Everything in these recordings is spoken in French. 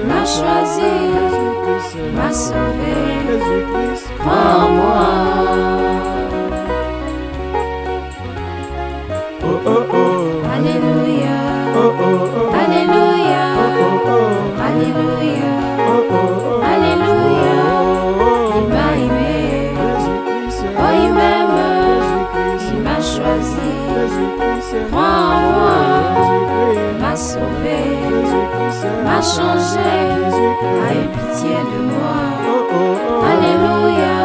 m'a choisi, m'a sauvé, crois en moi. Oh oh oh, Alléluia, oh oh oh, Alléluia, oh oh, Alléluia, oh oh, Alléluia. Il m'a aimé, oh il m'aime, il m'a choisi, crois en moi, m'a sauvé, m'a changé, a eu pitié de moi. Alléluia.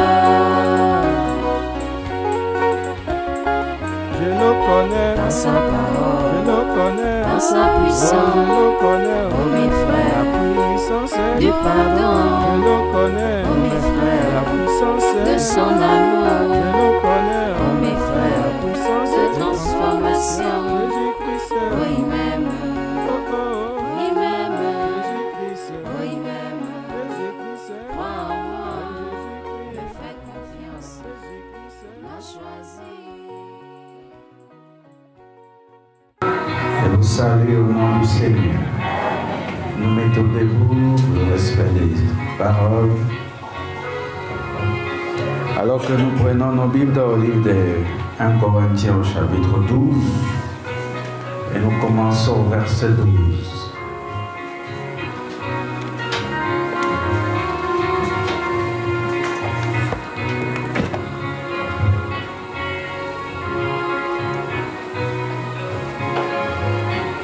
Je le connais, Dans sa parole, je le connais, dans sa je puissance, le connais, oh mes frères, la puissance est du là. pardon, Je le connais, oh mes la frères, puissance est de là. son Je amour, le connais, oh mes frères, la puissance de est là. transformation, Jésus-Christ est oh là. il m'aime, Oh oh oh, il m'aime, Jésus-Christ est là. oh il m'aime, Jésus-Christ est là. crois en moi, Jésus-Christ me est là. fais confiance, Jésus-Christ est là. m'a choisi. Et vous saluez au nom du Seigneur. Nous mettons debout le respect des paroles. Alors que nous prenons nos Bibles dans le livre de 1 Corinthiens au chapitre 12, et nous commençons au verset 12.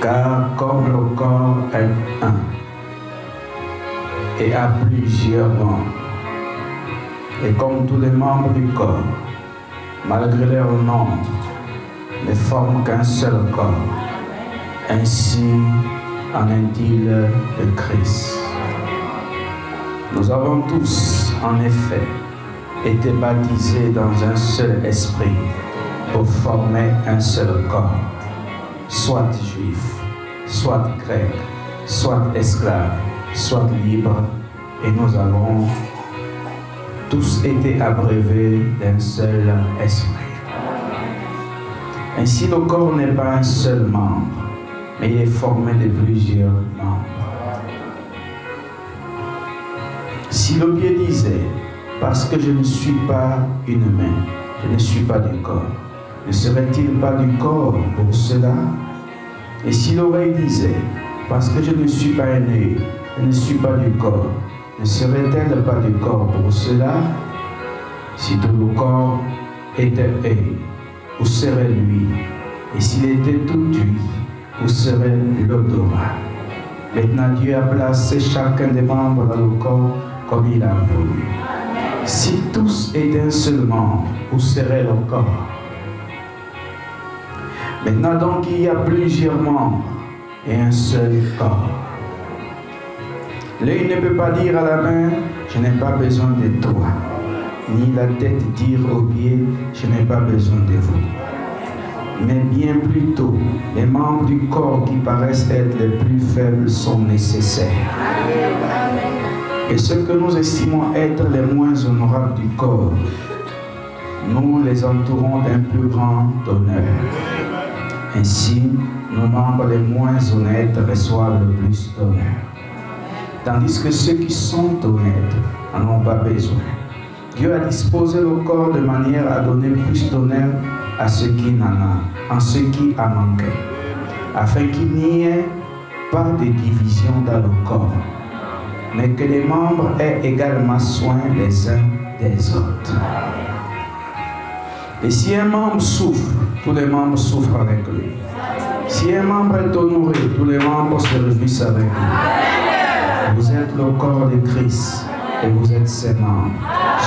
Car comme le corps est un et a plusieurs membres, et comme tous les membres du corps, malgré leur nombre, ne forment qu'un seul corps, ainsi en est-il de Christ. Nous avons tous, en effet, été baptisés dans un seul esprit pour former un seul corps, soit juif, soit grec, soit esclave, soit libre, et nous avons tous été abreuvés d'un seul esprit. Ainsi, le corps n'est pas un seul membre, mais il est formé de plusieurs membres. Si le pied disait, parce que je ne suis pas une main, je ne suis pas du corps, ne serait-il pas du corps pour cela? Et si l'oreille disait, parce que je ne suis pas un œil, je ne suis pas du corps, ne serait-elle pas du corps pour cela? Si tout le corps était œil, où serait-lui? Et s'il était tout huile, où serait l'odorat? Maintenant Dieu a placé chacun des membres dans le corps comme il a voulu. Si tous étaient un seul membre, où serait le corps? Maintenant donc il y a plusieurs membres et un seul corps. L'œil ne peut pas dire à la main, je n'ai pas besoin de toi. Ni la tête dire aux pieds, je n'ai pas besoin de vous. Mais bien plutôt, les membres du corps qui paraissent être les plus faibles sont nécessaires. Et ceux que nous estimons être les moins honorables du corps, nous les entourons d'un plus grand honneur. Ainsi, nos membres les moins honnêtes reçoivent le plus d'honneur. Tandis que ceux qui sont honnêtes n'en ont pas besoin. Dieu a disposé le corps de manière à donner plus d'honneur à ceux qui n'en ont, en ceux qui en manquent, afin qu'il n'y ait pas de division dans le corps, mais que les membres aient également soin les uns des autres. Et si un membre souffre, tous les membres souffrent avec lui. Si un membre est honoré, tous les membres se réjouissent avec lui. Vous êtes le corps de Christ et vous êtes ses membres,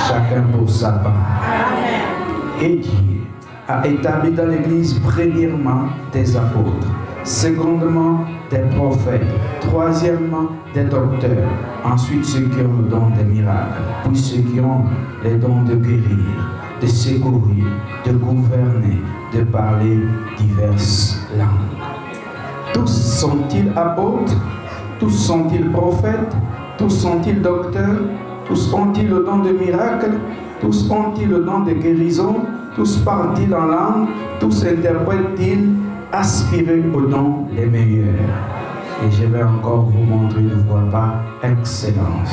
chacun pour sa part. Et Dieu a établi dans l'Église premièrement des apôtres, secondement des prophètes, troisièmement des docteurs, ensuite ceux qui ont le don des miracles, puis ceux qui ont les dons de guérir, de secourir, de gouverner, de parler diverses langues. Tous sont-ils apôtres? Tous sont-ils prophètes? Tous sont-ils docteurs? Tous ont-ils le don de miracles? Tous ont-ils le don de guérison? Tous parlent-ils en langue? Tous interprètent-ils? Aspirez aux dons les meilleurs. Et je vais encore vous montrer une voix par excellence.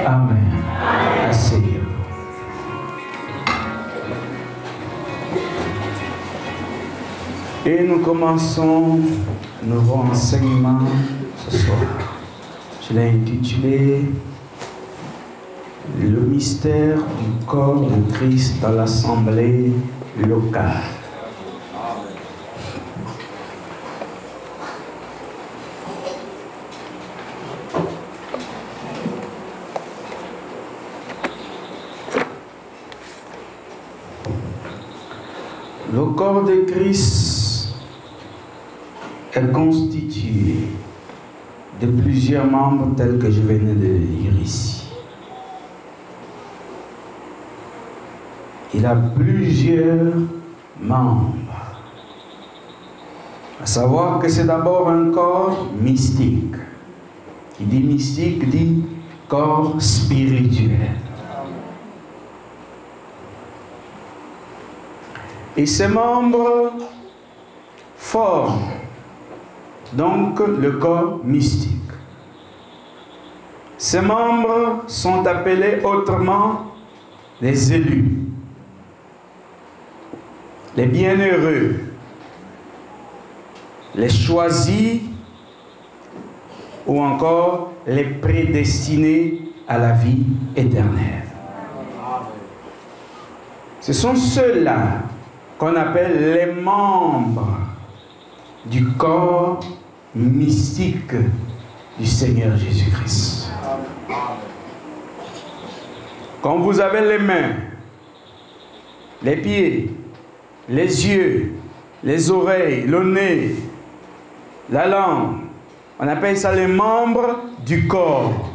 Amen. Asseyez-vous. Et nous commençons un nouveau enseignement ce soir. Je l'ai intitulé Le mystère du corps de Christ dans l'assemblée locale. Le corps de Christ est constitué de plusieurs membres tels que je venais de le lire ici. Il a plusieurs membres. À savoir que c'est d'abord un corps mystique. Qui dit mystique dit corps spirituel. Et ces membres forment donc le corps mystique. Ces membres sont appelés autrement les élus, les bienheureux, les choisis ou encore les prédestinés à la vie éternelle. Ce sont ceux-là qu'on appelle les membres du corps mystique du Seigneur Jésus-Christ. Quand vous avez les mains, les pieds, les yeux, les oreilles, le nez, la langue, on appelle ça les membres du corps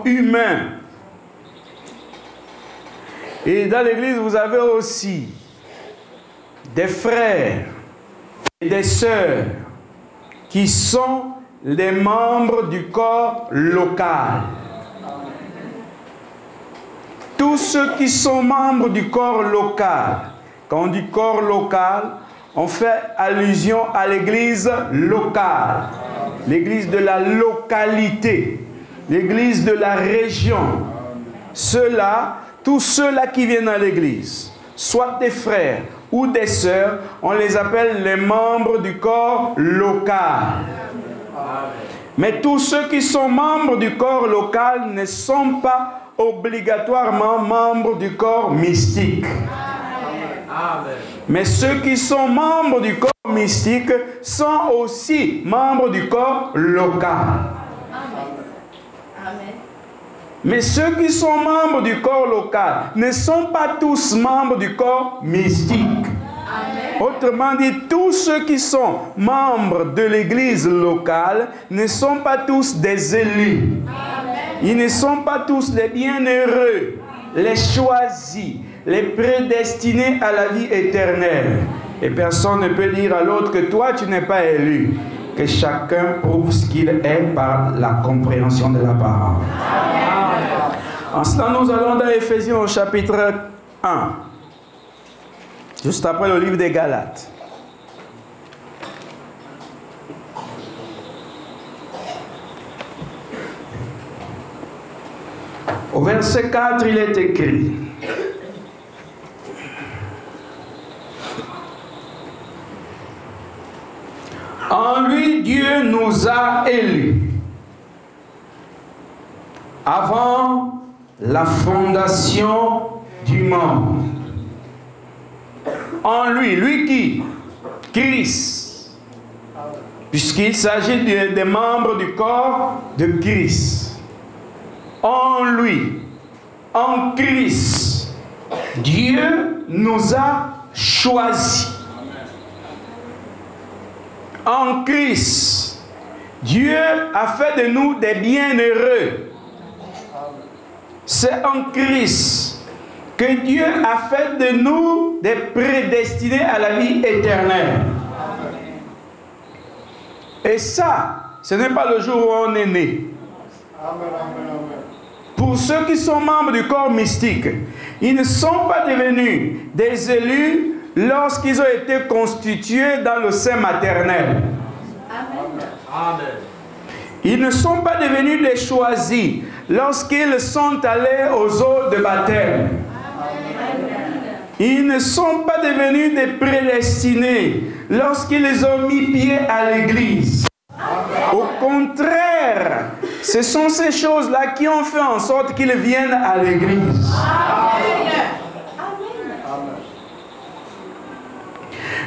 humain. Et dans l'église, vous avez aussi des frères et des sœurs qui sont les membres du corps local. Tous ceux qui sont membres du corps local, quand on dit corps local, on fait allusion à l'église locale, l'église de la localité, l'église de la région. Tous ceux-là qui viennent à l'église, soit des frères ou des sœurs, on les appelle les membres du corps local. Mais tous ceux qui sont membres du corps local ne sont pas obligatoirement membres du corps mystique. Mais ceux qui sont membres du corps mystique sont aussi membres du corps local. Mais ceux qui sont membres du corps local ne sont pas tous membres du corps mystique. Autrement dit, tous ceux qui sont membres de l'église locale ne sont pas tous des élus. Ils ne sont pas tous les bienheureux, les choisis, les prédestinés à la vie éternelle. Et personne ne peut dire à l'autre que toi, tu n'es pas élu. Que chacun prouve ce qu'il est par la compréhension de la parole. En cela, nous allons dans Éphésiens au chapitre 1, juste après le livre des Galates. Au verset 4, il est écrit: en lui, Dieu nous a élus avant la fondation du monde. En lui, lui qui? Christ. Puisqu'il s'agit des membres du corps de Christ. En lui, en Christ, Dieu nous a choisis. En Christ, Dieu a fait de nous des bienheureux. C'est en Christ que Dieu a fait de nous des prédestinés à la vie éternelle. Et ça, ce n'est pas le jour où on est né. Pour ceux qui sont membres du corps mystique, ils ne sont pas devenus des élus lorsqu'ils ont été constitués dans le sein maternel. Ils ne sont pas devenus des choisis lorsqu'ils sont allés aux eaux de baptême. Ils ne sont pas devenus des prédestinés lorsqu'ils ont mis pied à l'église. Au contraire, ce sont ces choses-là qui ont fait en sorte qu'ils viennent à l'église.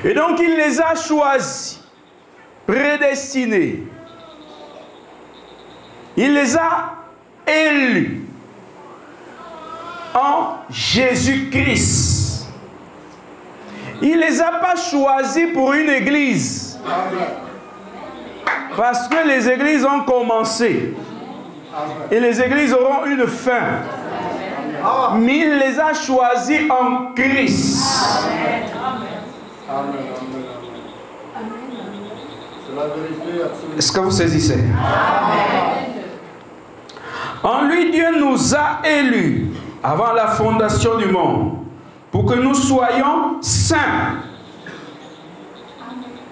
Et donc il les a choisis, prédestinés. Il les a élus en Jésus-Christ. Il ne les a pas choisis pour une église. Parce que les églises ont commencé. Et les églises auront une fin. Mais il les a choisis en Christ. Est-ce que vous saisissez? En lui, Dieu nous a élus avant la fondation du monde pour que nous soyons saints.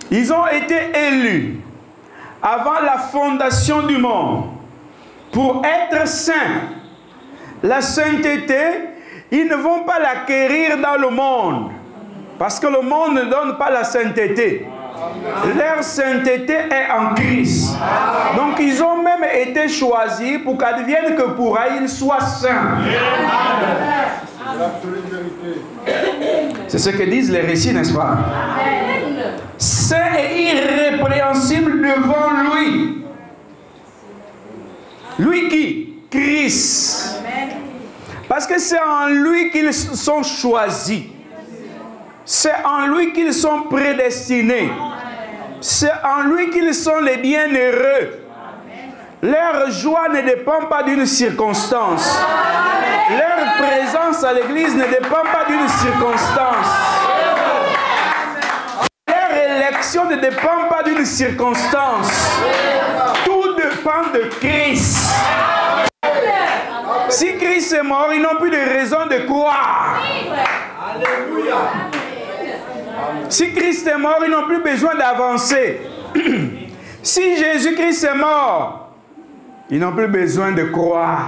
Ils ont été élus avant la fondation du monde pour être saints. La sainteté, ils ne vont pas l'acquérir dans le monde parce que le monde ne donne pas la sainteté. Leur sainteté est en Christ. Donc ils ont même été choisis pour qu'advienne que pourra, ils soient saints. C'est ce que disent les récits, n'est-ce pas? Saint et irrépréhensible devant lui. Lui qui? Christ. Parce que c'est en lui qu'ils sont choisis. C'est en lui qu'ils sont prédestinés. C'est en lui qu'ils sont les bienheureux. Leur joie ne dépend pas d'une circonstance. Leur présence à l'église ne dépend pas d'une circonstance. Leur élection ne dépend pas d'une circonstance. Tout dépend de Christ. Si Christ est mort, ils n'ont plus de raison de croire. Alléluia. Si Christ est mort, ils n'ont plus besoin d'avancer. Si Jésus-Christ est mort, ils n'ont plus besoin de croire.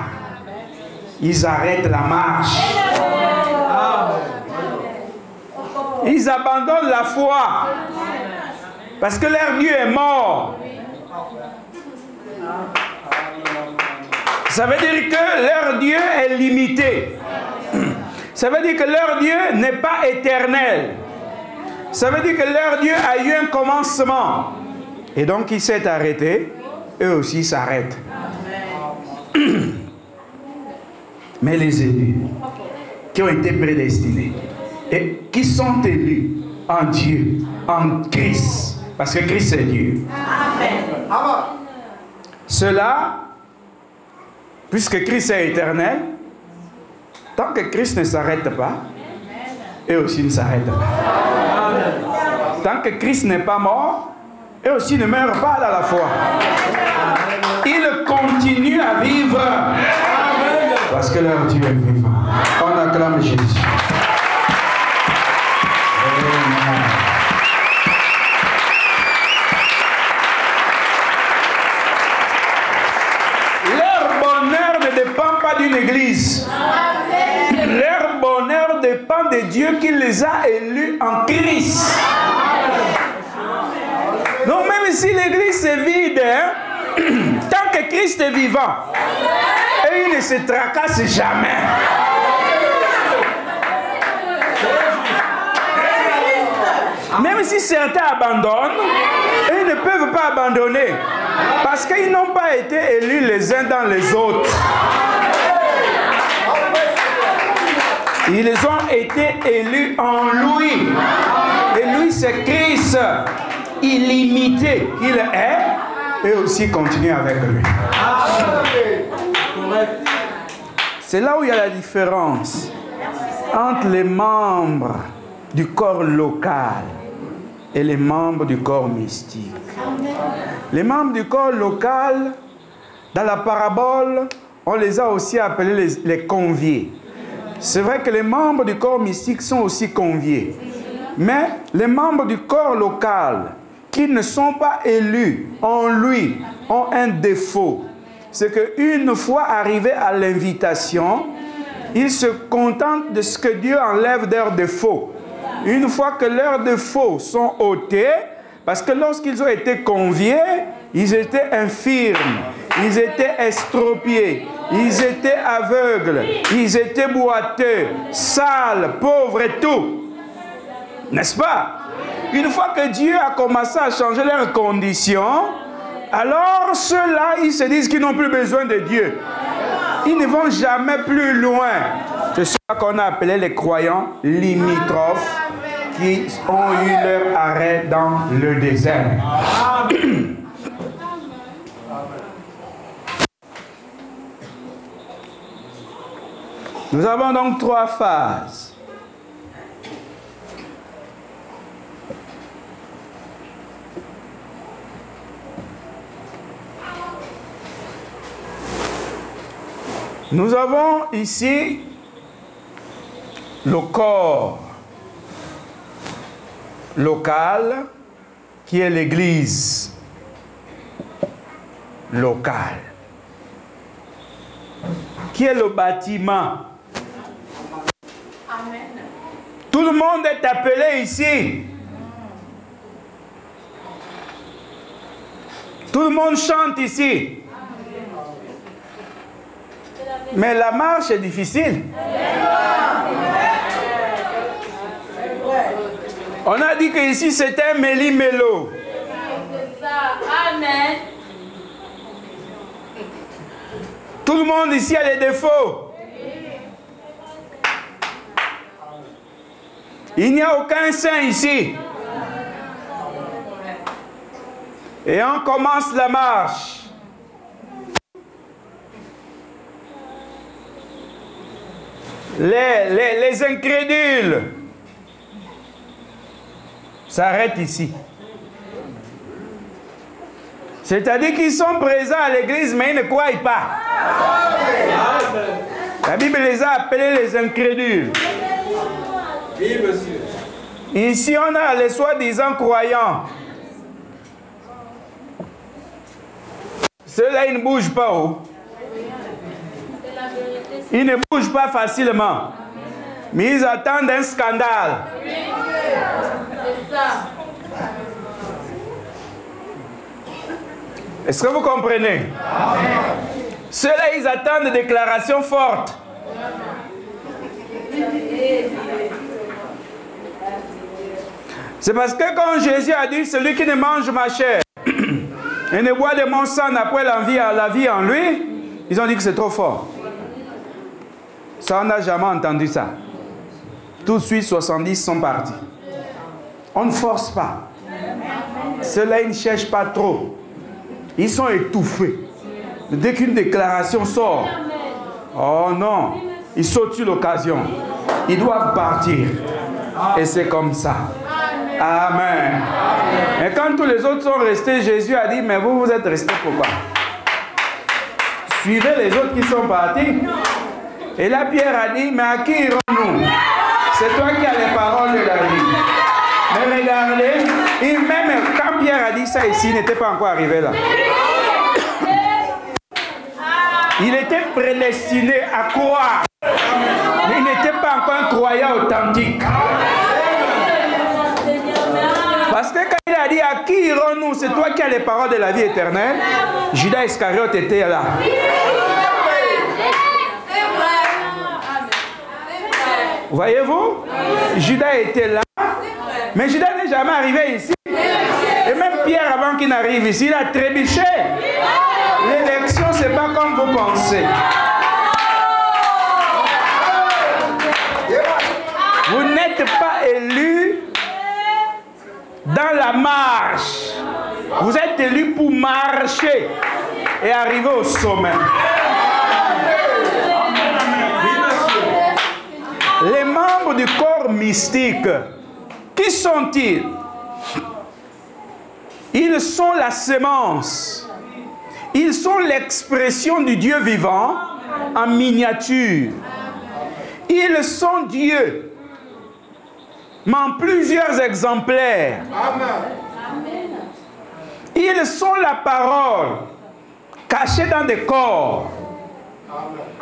Ils arrêtent la marche. Ils abandonnent la foi. Parce que leur Dieu est mort. Ça veut dire que leur Dieu est limité. Ça veut dire que leur Dieu n'est pas éternel. Ça veut dire que leur Dieu a eu un commencement. Et donc il s'est arrêté. Eux aussi s'arrêtent. Mais les élus qui ont été prédestinés et qui sont élus en Dieu, en Christ, parce que Christ est Dieu. Amen. Cela, puisque Christ est éternel, tant que Christ ne s'arrête pas, eux aussi ne s'arrêtent pas. Tant que Christ n'est pas mort, eux aussi ne meurent pas dans la foi. Ils continuent à vivre parce que leur Dieu est vivant. On acclame Jésus. Amen. Leur bonheur ne dépend pas d'une église. Leur bonheur dépend de Dieu qui les a élus en Christ. Donc même si l'église est vide, tant que Christ est vivant, et il ne se tracasse jamais. Même si certains abandonnent, ils ne peuvent pas abandonner. Parce qu'ils n'ont pas été élus les uns dans les autres. Ils ont été élus en lui. Et lui, c'est Christ illimité qu'il est. Et aussi continuer avec lui. C'est là où il y a la différence entre les membres du corps local et les membres du corps mystique. Les membres du corps local, dans la parabole, on les a aussi appelés les conviés. C'est vrai que les membres du corps mystique sont aussi conviés. Mais les membres du corps local, qui ne sont pas élus en lui ont un défaut. C'est qu'une fois arrivés à l'invitation, ils se contentent de ce que Dieu enlève de leurs défauts. Une fois que leurs défauts sont ôtés, parce que lorsqu'ils ont été conviés, ils étaient infirmes, ils étaient estropiés, ils étaient aveugles, ils étaient boiteux, sales, pauvres et tout. N'est-ce pas? Une fois que Dieu a commencé à changer leurs conditions, alors ceux-là, ils se disent qu'ils n'ont plus besoin de Dieu. Ils ne vont jamais plus loin. C'est ce qu'on a appelé les croyants limitrophes qui ont eu leur arrêt dans le désert. Nous avons donc 3 phases. Nous avons ici le corps local qui est l'église locale, qui est le bâtiment. Amen. Tout le monde est appelé ici. Tout le monde chante ici. Mais la marche est difficile. On a dit que ici c'était un méli-mélo. Amen. Tout le monde ici a des défauts. Il n'y a aucun saint ici. Et on commence la marche. Les incrédules s'arrêtent ici. C'est-à-dire qu'ils sont présents à l'église, mais ils ne croient pas. La Bible les a appelés les incrédules. Oui, monsieur. Ici, on a les soi-disant croyants. Ceux-là, ils ne bougent pas. Oh. Ils ne bougent pas facilement. Mais ils attendent un scandale. C'est ça. Est-ce que vous comprenez? Ceux-là, ils attendent des déclarations fortes. C'est parce que quand Jésus a dit, celui qui ne mange ma chair et ne boit de mon sang n'a point la vie en lui, ils ont dit que c'est trop fort. Ça, on n'a jamais entendu ça. Tout de suite, 70 sont partis. On ne force pas. Ceux-là, ils ne cherchent pas trop. Ils sont étouffés. Dès qu'une déclaration sort, oh non, ils sautent sur l'occasion. Ils doivent partir. Et c'est comme ça. Amen. Et quand tous les autres sont restés, Jésus a dit, mais vous, vous êtes restés pourquoi? Suivez les autres qui sont partis. Et là, Pierre a dit, mais à qui irons-nous? C'est toi qui as les paroles de la vie. Mais regardez, et même quand Pierre a dit ça ici, il n'était pas encore arrivé là. Il était prédestiné à croire. Mais il n'était pas encore un croyant authentique. Parce que quand il a dit, à qui irons-nous? C'est toi qui as les paroles de la vie éternelle. Judas Iscariote était là. Voyez-vous? Judas était là. Mais Judas n'est jamais arrivé ici. Et même Pierre, avant qu'il n'arrive ici, il a trébuché. L'élection, ce n'est pas comme vous pensez. Vous n'êtes pas élu dans la marche. Vous êtes élu pour marcher et arriver au sommet. Les membres du corps mystique, qui sont-ils? Ils sont la sémence. Ils sont l'expression du Dieu vivant en miniature. Ils sont Dieu, mais en plusieurs exemplaires. Amen. Ils sont la parole cachée dans des corps.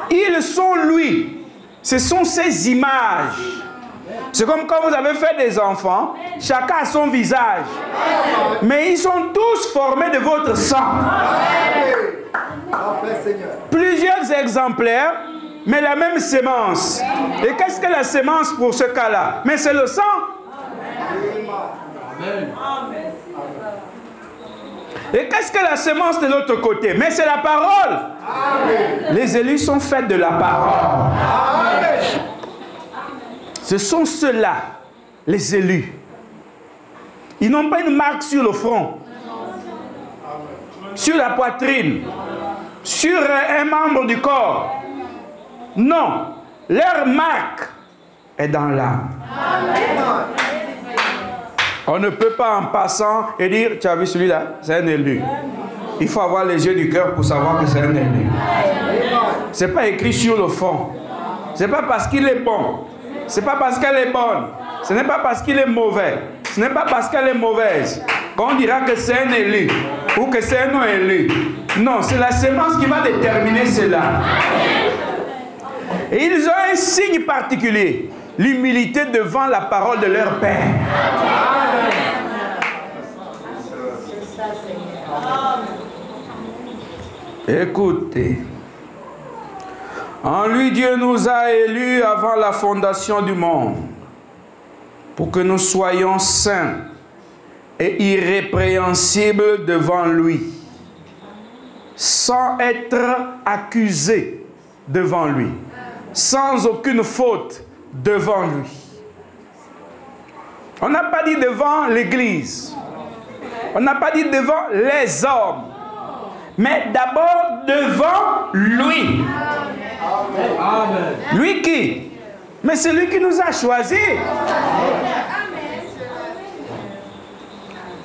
Ils sont lui. Ce sont ses images. C'est comme quand vous avez fait des enfants, chacun a son visage. Mais ils sont tous formés de votre sang. Plusieurs exemplaires, mais la même sémence. Et qu'est-ce que la sémence pour ce cas-là? Mais c'est le sang. Et qu'est-ce que la sémence de l'autre côté? Mais c'est la parole. Les élus sont faits de la parole. Ce sont ceux-là, les élus. Ils n'ont pas une marque sur le front, sur la poitrine, sur un membre du corps. Non, leur marque est dans l'âme. On ne peut pas en passant et dire, tu as vu celui-là, c'est un élu. Il faut avoir les yeux du cœur pour savoir que c'est un élu. Ce n'est pas écrit sur le front. Ce n'est pas parce qu'il est bon. Ce n'est pas parce qu'elle est bonne. Ce n'est pas parce qu'il est mauvais. Ce n'est pas parce qu'elle est mauvaise qu'on dira que c'est un élu ou que c'est un non-élu. Non, c'est la sémence qui va déterminer cela. Et ils ont un signe particulier, l'humilité devant la parole de leur Père. Écoutez. En lui, Dieu nous a élus avant la fondation du monde, pour que nous soyons saints et irrépréhensibles devant lui, sans être accusés devant lui, sans aucune faute devant lui. On n'a pas dit devant l'Église, on n'a pas dit devant les hommes, mais d'abord devant lui. Amen. Lui qui? Mais c'est lui qui nous a choisis.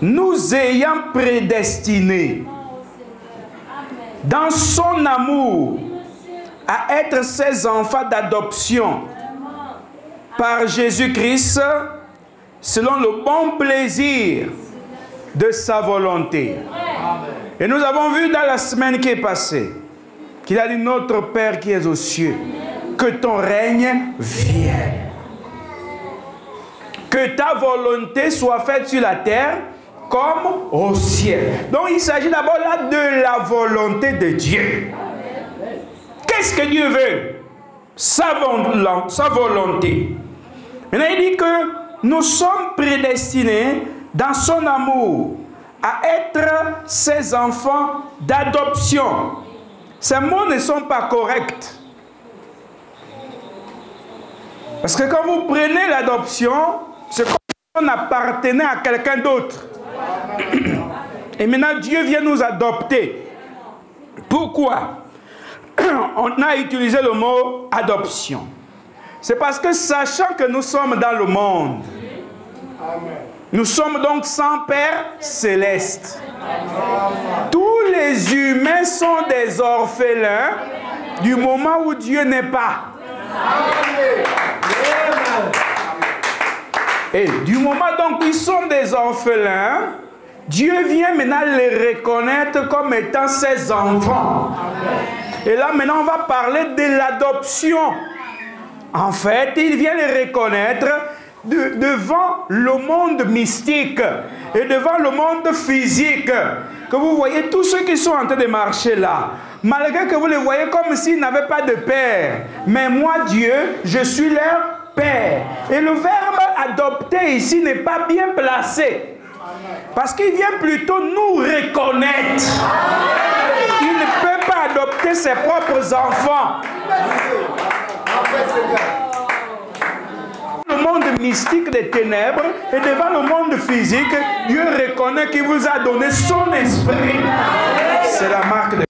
Nous ayant prédestinés dans son amour à être ses enfants d'adoption par Jésus-Christ selon le bon plaisir de sa volonté. Et nous avons vu dans la semaine qui est passée qu'il a dit, notre Père qui est aux cieux, que ton règne vienne. Que ta volonté soit faite sur la terre comme au ciel. Donc il s'agit d'abord là de la volonté de Dieu. Qu'est-ce que Dieu veut? Sa volonté. Maintenant il dit que nous sommes prédestinés dans son amour à être ses enfants d'adoption. Ces mots ne sont pas corrects. Parce que quand vous prenez l'adoption, c'est comme si on appartenait à quelqu'un d'autre. Et maintenant, Dieu vient nous adopter. Pourquoi? On a utilisé le mot adoption. C'est parce que sachant que nous sommes dans le monde, nous sommes donc sans Père céleste. Tous les humains sont des orphelins du moment où Dieu n'est pas. Et du moment donc ils sont des orphelins, Dieu vient maintenant les reconnaître comme étant ses enfants. Et là maintenant on va parler de l'adoption. En fait, il vient les reconnaître devant le monde mystique et devant le monde physique. Que vous voyez tous ceux qui sont en train de marcher là, malgré que vous les voyez comme s'ils n'avaient pas de père. Mais moi, Dieu, je suis leur père. Et le verbe adopter ici n'est pas bien placé. Parce qu'il vient plutôt nous reconnaître. Il ne peut pas adopter ses propres enfants. Le monde mystique des ténèbres et devant le monde physique, Dieu reconnaît qu'il vous a donné son esprit. C'est la marque de...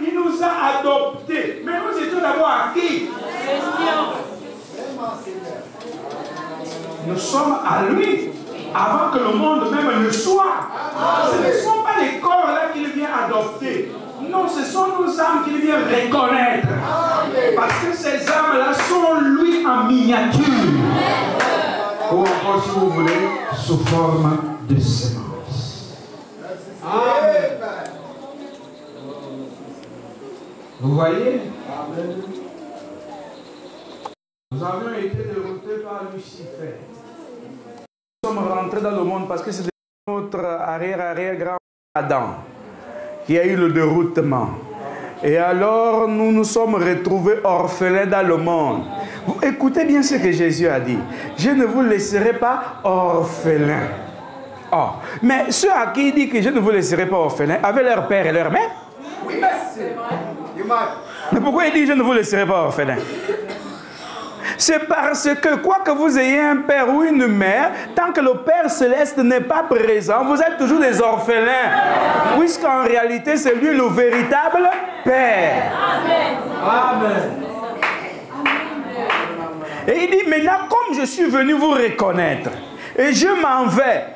Il nous a adoptés. Mais nous étions d'abord à qui? Nous sommes à lui avant que le monde même ne soit. Ce ne sont pas les corps là qu'il vient adopter. Non, ce sont nos âmes qu'il vient reconnaître. Parce que ces âmes-là sont lui en miniature. Oh. encore, si vous voulez, sous forme de semence. Amen. Vous voyez? Amen. Nous avions été déroutés par Lucifer. Nous sommes rentrés dans le monde parce que c'est notre arrière-grand Adam qui a eu le déroutement. Et alors, nous nous sommes retrouvés orphelins dans le monde. Vous écoutez bien ce que Jésus a dit. Je ne vous laisserai pas orphelins. Oh. Mais ceux à qui il dit que je ne vous laisserai pas orphelins avaient leur père et leur mère. Oui, merci. Mais pourquoi il dit je ne vous laisserai pas orphelins? C'est parce que quoi que vous ayez un père ou une mère, tant que le Père Céleste n'est pas présent, vous êtes toujours des orphelins. Puisqu'en réalité, c'est lui le véritable Père. Amen. Et il dit, maintenant, comme je suis venu vous reconnaître, et je m'en vais,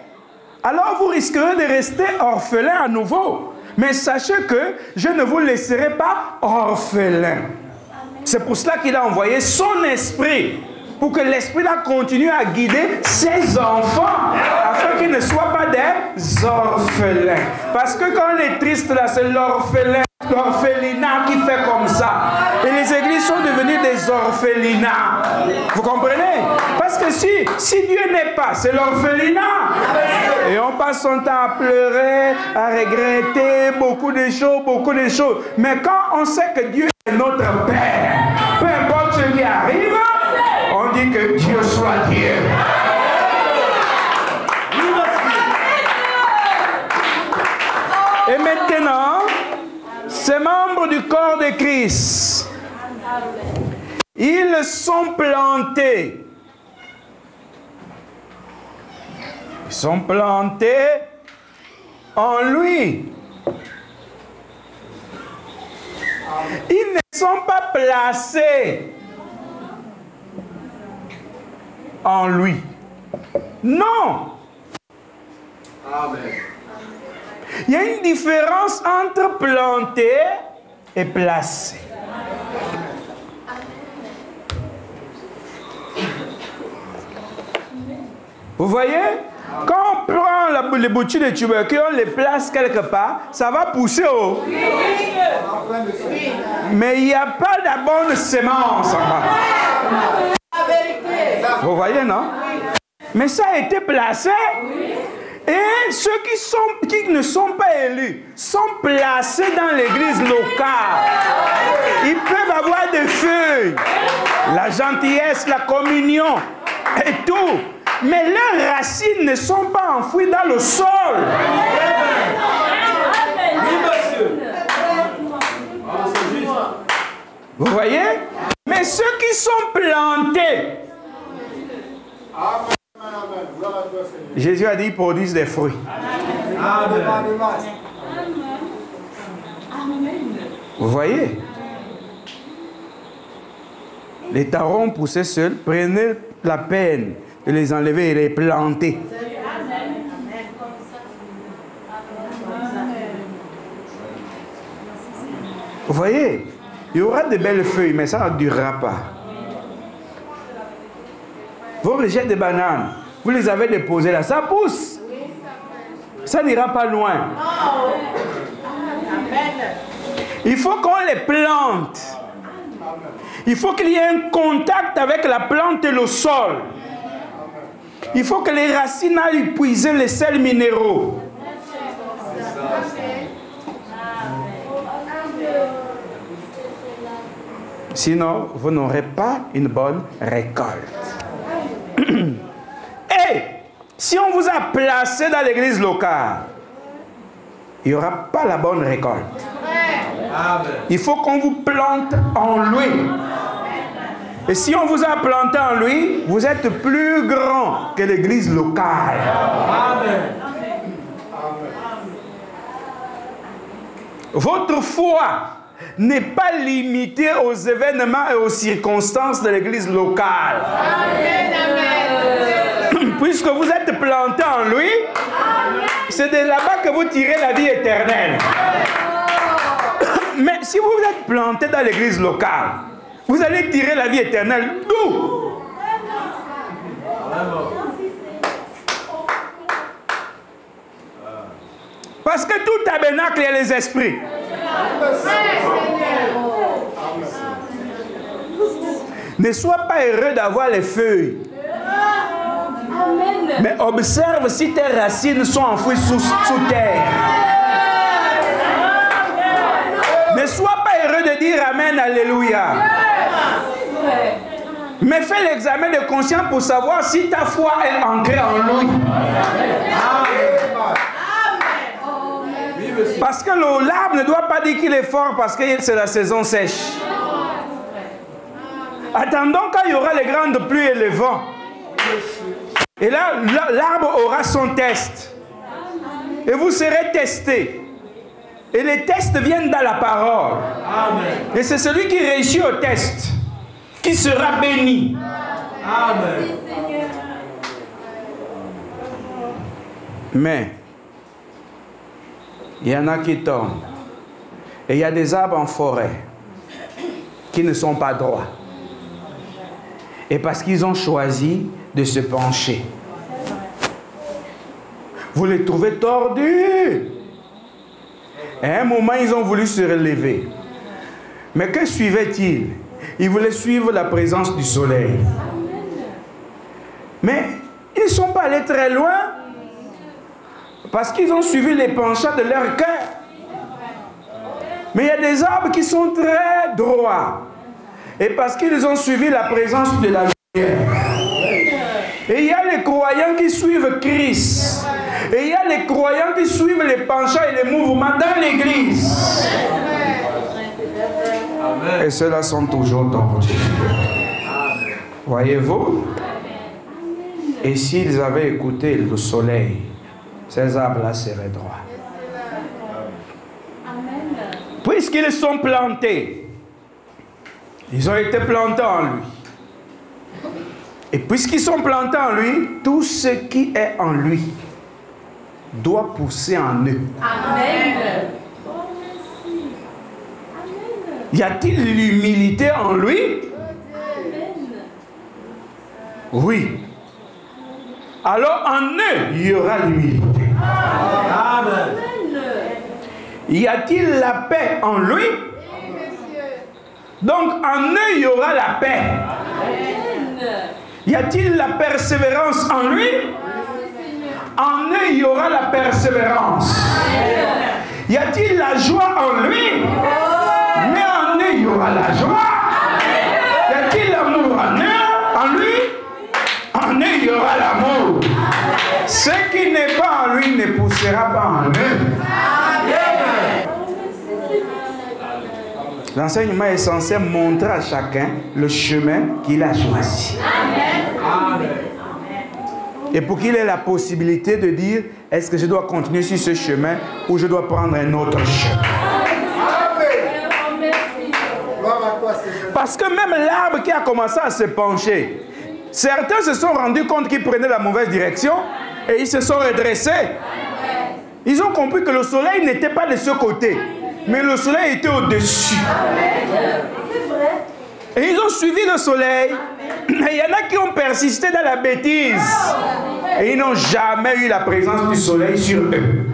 alors vous risquerez de rester orphelins à nouveau. Mais sachez que je ne vous laisserai pas orphelins. C'est pour cela qu'il a envoyé son esprit, pour que l'esprit là continue à guider ses enfants, afin qu'ils ne soient pas des orphelins. Parce que quand on est triste là, c'est l'orphelinat qui fait comme ça. Et les églises sont devenues des orphelinats. Vous comprenez? Parce que si Dieu n'est pas, c'est l'orphelinat. Et on passe son temps à pleurer, à regretter beaucoup de choses. Mais quand on sait que Dieu est notre Père, peu importe ce qui arrive, on dit que Dieu soit Dieu. Et maintenant, ces membres du corps de Christ, ils sont plantés. Ils sont plantés en lui. Ils ne sont pas placés en lui. Non. Amen. Il y a une différence entre planter et placer. Vous voyez? Quand on prend les boutures de tubercules, on les place quelque part, ça va pousser haut. Mais il n'y a pas de bonne semence en bas. Vous voyez, non? Mais ça a été placé. Et ceux qui ne sont pas élus sont placés dans l'église locale. Ils peuvent avoir des feuilles, la gentillesse, la communion et tout. Mais leurs racines ne sont pas enfouies dans le sol. Vous voyez? Mais ceux qui sont plantés, Jésus a dit, ils produisent des fruits. Vous voyez? Les tarons poussaient seuls, prenez la peine de les enlever et les planter. Vous voyez? Il y aura de belles feuilles, mais ça ne durera pas. Vos rejets de bananes, vous les avez déposés là, ça pousse. Ça n'ira pas loin. Il faut qu'on les plante. Il faut qu'il y ait un contact avec la plante et le sol. Il faut que les racines aillent puiser les sels minéraux. Sinon, vous n'aurez pas une bonne récolte. Et si on vous a placé dans l'église locale, il n'y aura pas la bonne récolte. Il faut qu'on vous plante en lui. Et si on vous a planté en lui, vous êtes plus grand que l'église locale. Amen. Votre foi n'est pas limitée aux événements et aux circonstances de l'église locale. Amen. Puisque vous êtes planté en lui, c'est de là-bas que vous tirez la vie éternelle. Mais si vous êtes planté dans l'église locale, vous allez tirer la vie éternelle d'où? Parce que tout tabernacle, il y a les esprits. Ne sois pas heureux d'avoir les feuilles. Mais observe si tes racines sont enfouies sous terre. Ne sois pas heureux de dire Amen, Alléluia. Mais fais l'examen de conscience pour savoir si ta foi est ancrée en lui. Parce que l'arbre ne doit pas dire qu'il est fort parce que c'est la saison sèche. Attendons quand il y aura les grandes pluies et les vents. Et là, l'arbre aura son test. Et vous serez testés. Et les tests viennent dans la parole. Et c'est celui qui réussit au test qui sera béni. Amen. Mais il y en a qui tombent. Et il y a des arbres en forêt qui ne sont pas droits. Et parce qu'ils ont choisi de se pencher. Vous les trouvez tordus. Et à un moment, ils ont voulu se relever. Mais que suivaient-ils? Ils voulaient suivre la présence du soleil. Mais ils ne sont pas allés très loin parce qu'ils ont suivi les penchants de leur cœur. Mais il y a des arbres qui sont très droits. Et parce qu'ils ont suivi la présence de la lumière. Et il y a les croyants qui suivent Christ. Et il y a les croyants qui suivent les penchants et les mouvements dans l'église. Et ceux-là sont toujours tordus. Voyez-vous? Et s'ils avaient écouté le soleil, ces arbres-là seraient droits. Puisqu'ils sont plantés, ils ont été plantés en lui. Et puisqu'ils sont plantés en lui, tout ce qui est en lui doit pousser en eux. Amen. Y a-t-il l'humilité en lui? Oui. Alors en eux, il y aura l'humilité. Amen. Y a-t-il la paix en lui? Donc en eux, il y aura la paix. Y a-t-il la persévérance en lui? En eux, il y aura la persévérance. Y a-t-il la joie en lui? Mais en eux, il y aura la joie. Y a-t-il l'amour en eux? En lui? En eux, il y aura l'amour. Ce qui n'est pas en lui ne poussera pas en eux. L'enseignement est censé montrer à chacun le chemin qu'il a choisi. Amen. Et pour qu'il ait la possibilité de dire, est-ce que je dois continuer sur ce chemin ou je dois prendre un autre chemin? Parce que même l'arbre qui a commencé à se pencher, certains se sont rendus compte qu'ils prenaient la mauvaise direction et ils se sont redressés. Ils ont compris que le soleil n'était pas de ce côté, mais le soleil était au-dessus. Et ils ont suivi le soleil. Et il y en a qui ont persisté dans la bêtise. Et ils n'ont jamais eu la présence du soleil sur eux.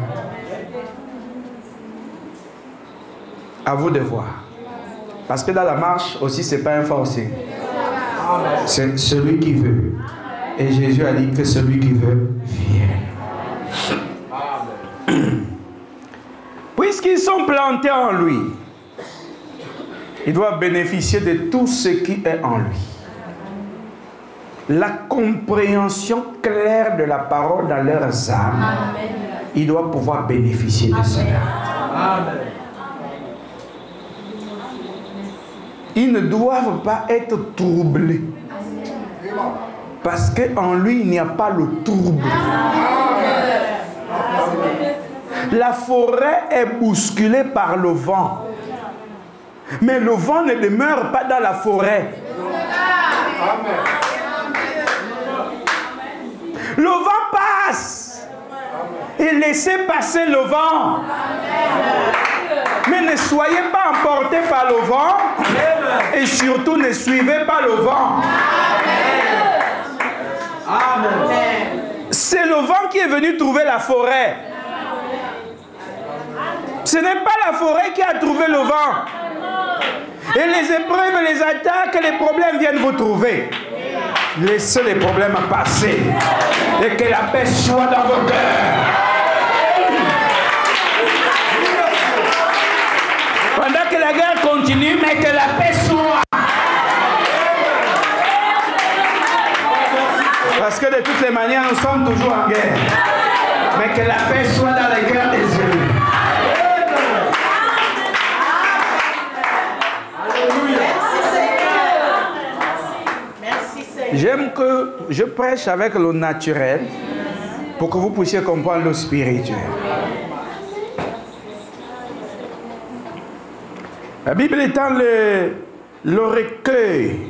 À vous de voir. Parce que dans la marche aussi, ce n'est pas un forcé. C'est celui qui veut. Et Jésus a dit que celui qui veut, vienne. Puisqu'ils sont plantés en lui, ils doivent bénéficier de tout ce qui est en lui. La compréhension claire de la parole dans leurs âmes, ils doivent pouvoir bénéficier de cela. Amen. Ils ne doivent pas être troublés. Parce qu'en lui, il n'y a pas le trouble. La forêt est bousculée par le vent. Mais le vent ne demeure pas dans la forêt. Le vent passe. Et laissez passer le vent. Mais ne soyez pas emportés par le vent. Et surtout ne suivez pas le vent. Amen. C'est le vent qui est venu trouver la forêt. Ce n'est pas la forêt qui a trouvé le vent. Et les épreuves, les attaques, les problèmes viennent vous trouver. Laissez les problèmes passer. Et que la paix soit dans vos cœurs. Pendant que la guerre continue, mais que la paix soit. Parce que de toutes les manières, nous sommes toujours en guerre. Mais que la paix soit dans les cœurs des élus. J'aime que je prêche avec le naturel pour que vous puissiez comprendre le spirituel. La Bible étant le recueil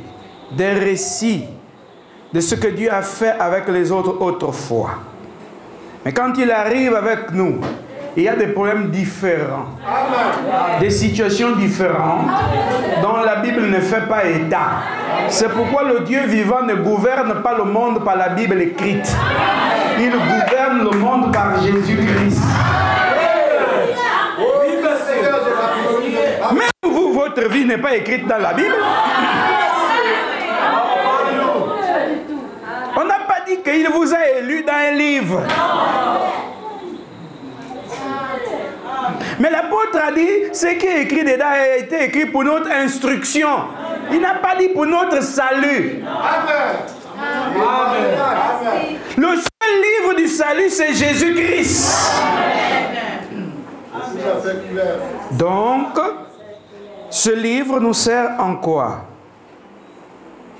des récits de ce que Dieu a fait avec les autres autrefois. Mais quand il arrive avec nous, il y a des problèmes différents, des situations différentes dont la Bible ne fait pas état. C'est pourquoi le Dieu vivant ne gouverne pas le monde par la Bible écrite. Il gouverne le monde par Jésus-Christ. Même vous, votre vie n'est pas écrite dans la Bible. On n'a pas dit qu'il vous a élu dans un livre. Mais l'apôtre a dit, ce qui est écrit dedans a été écrit pour notre instruction. Il n'a pas dit pour notre salut. Amen. Le seul livre du salut, c'est Jésus-Christ. Donc, ce livre nous sert en quoi?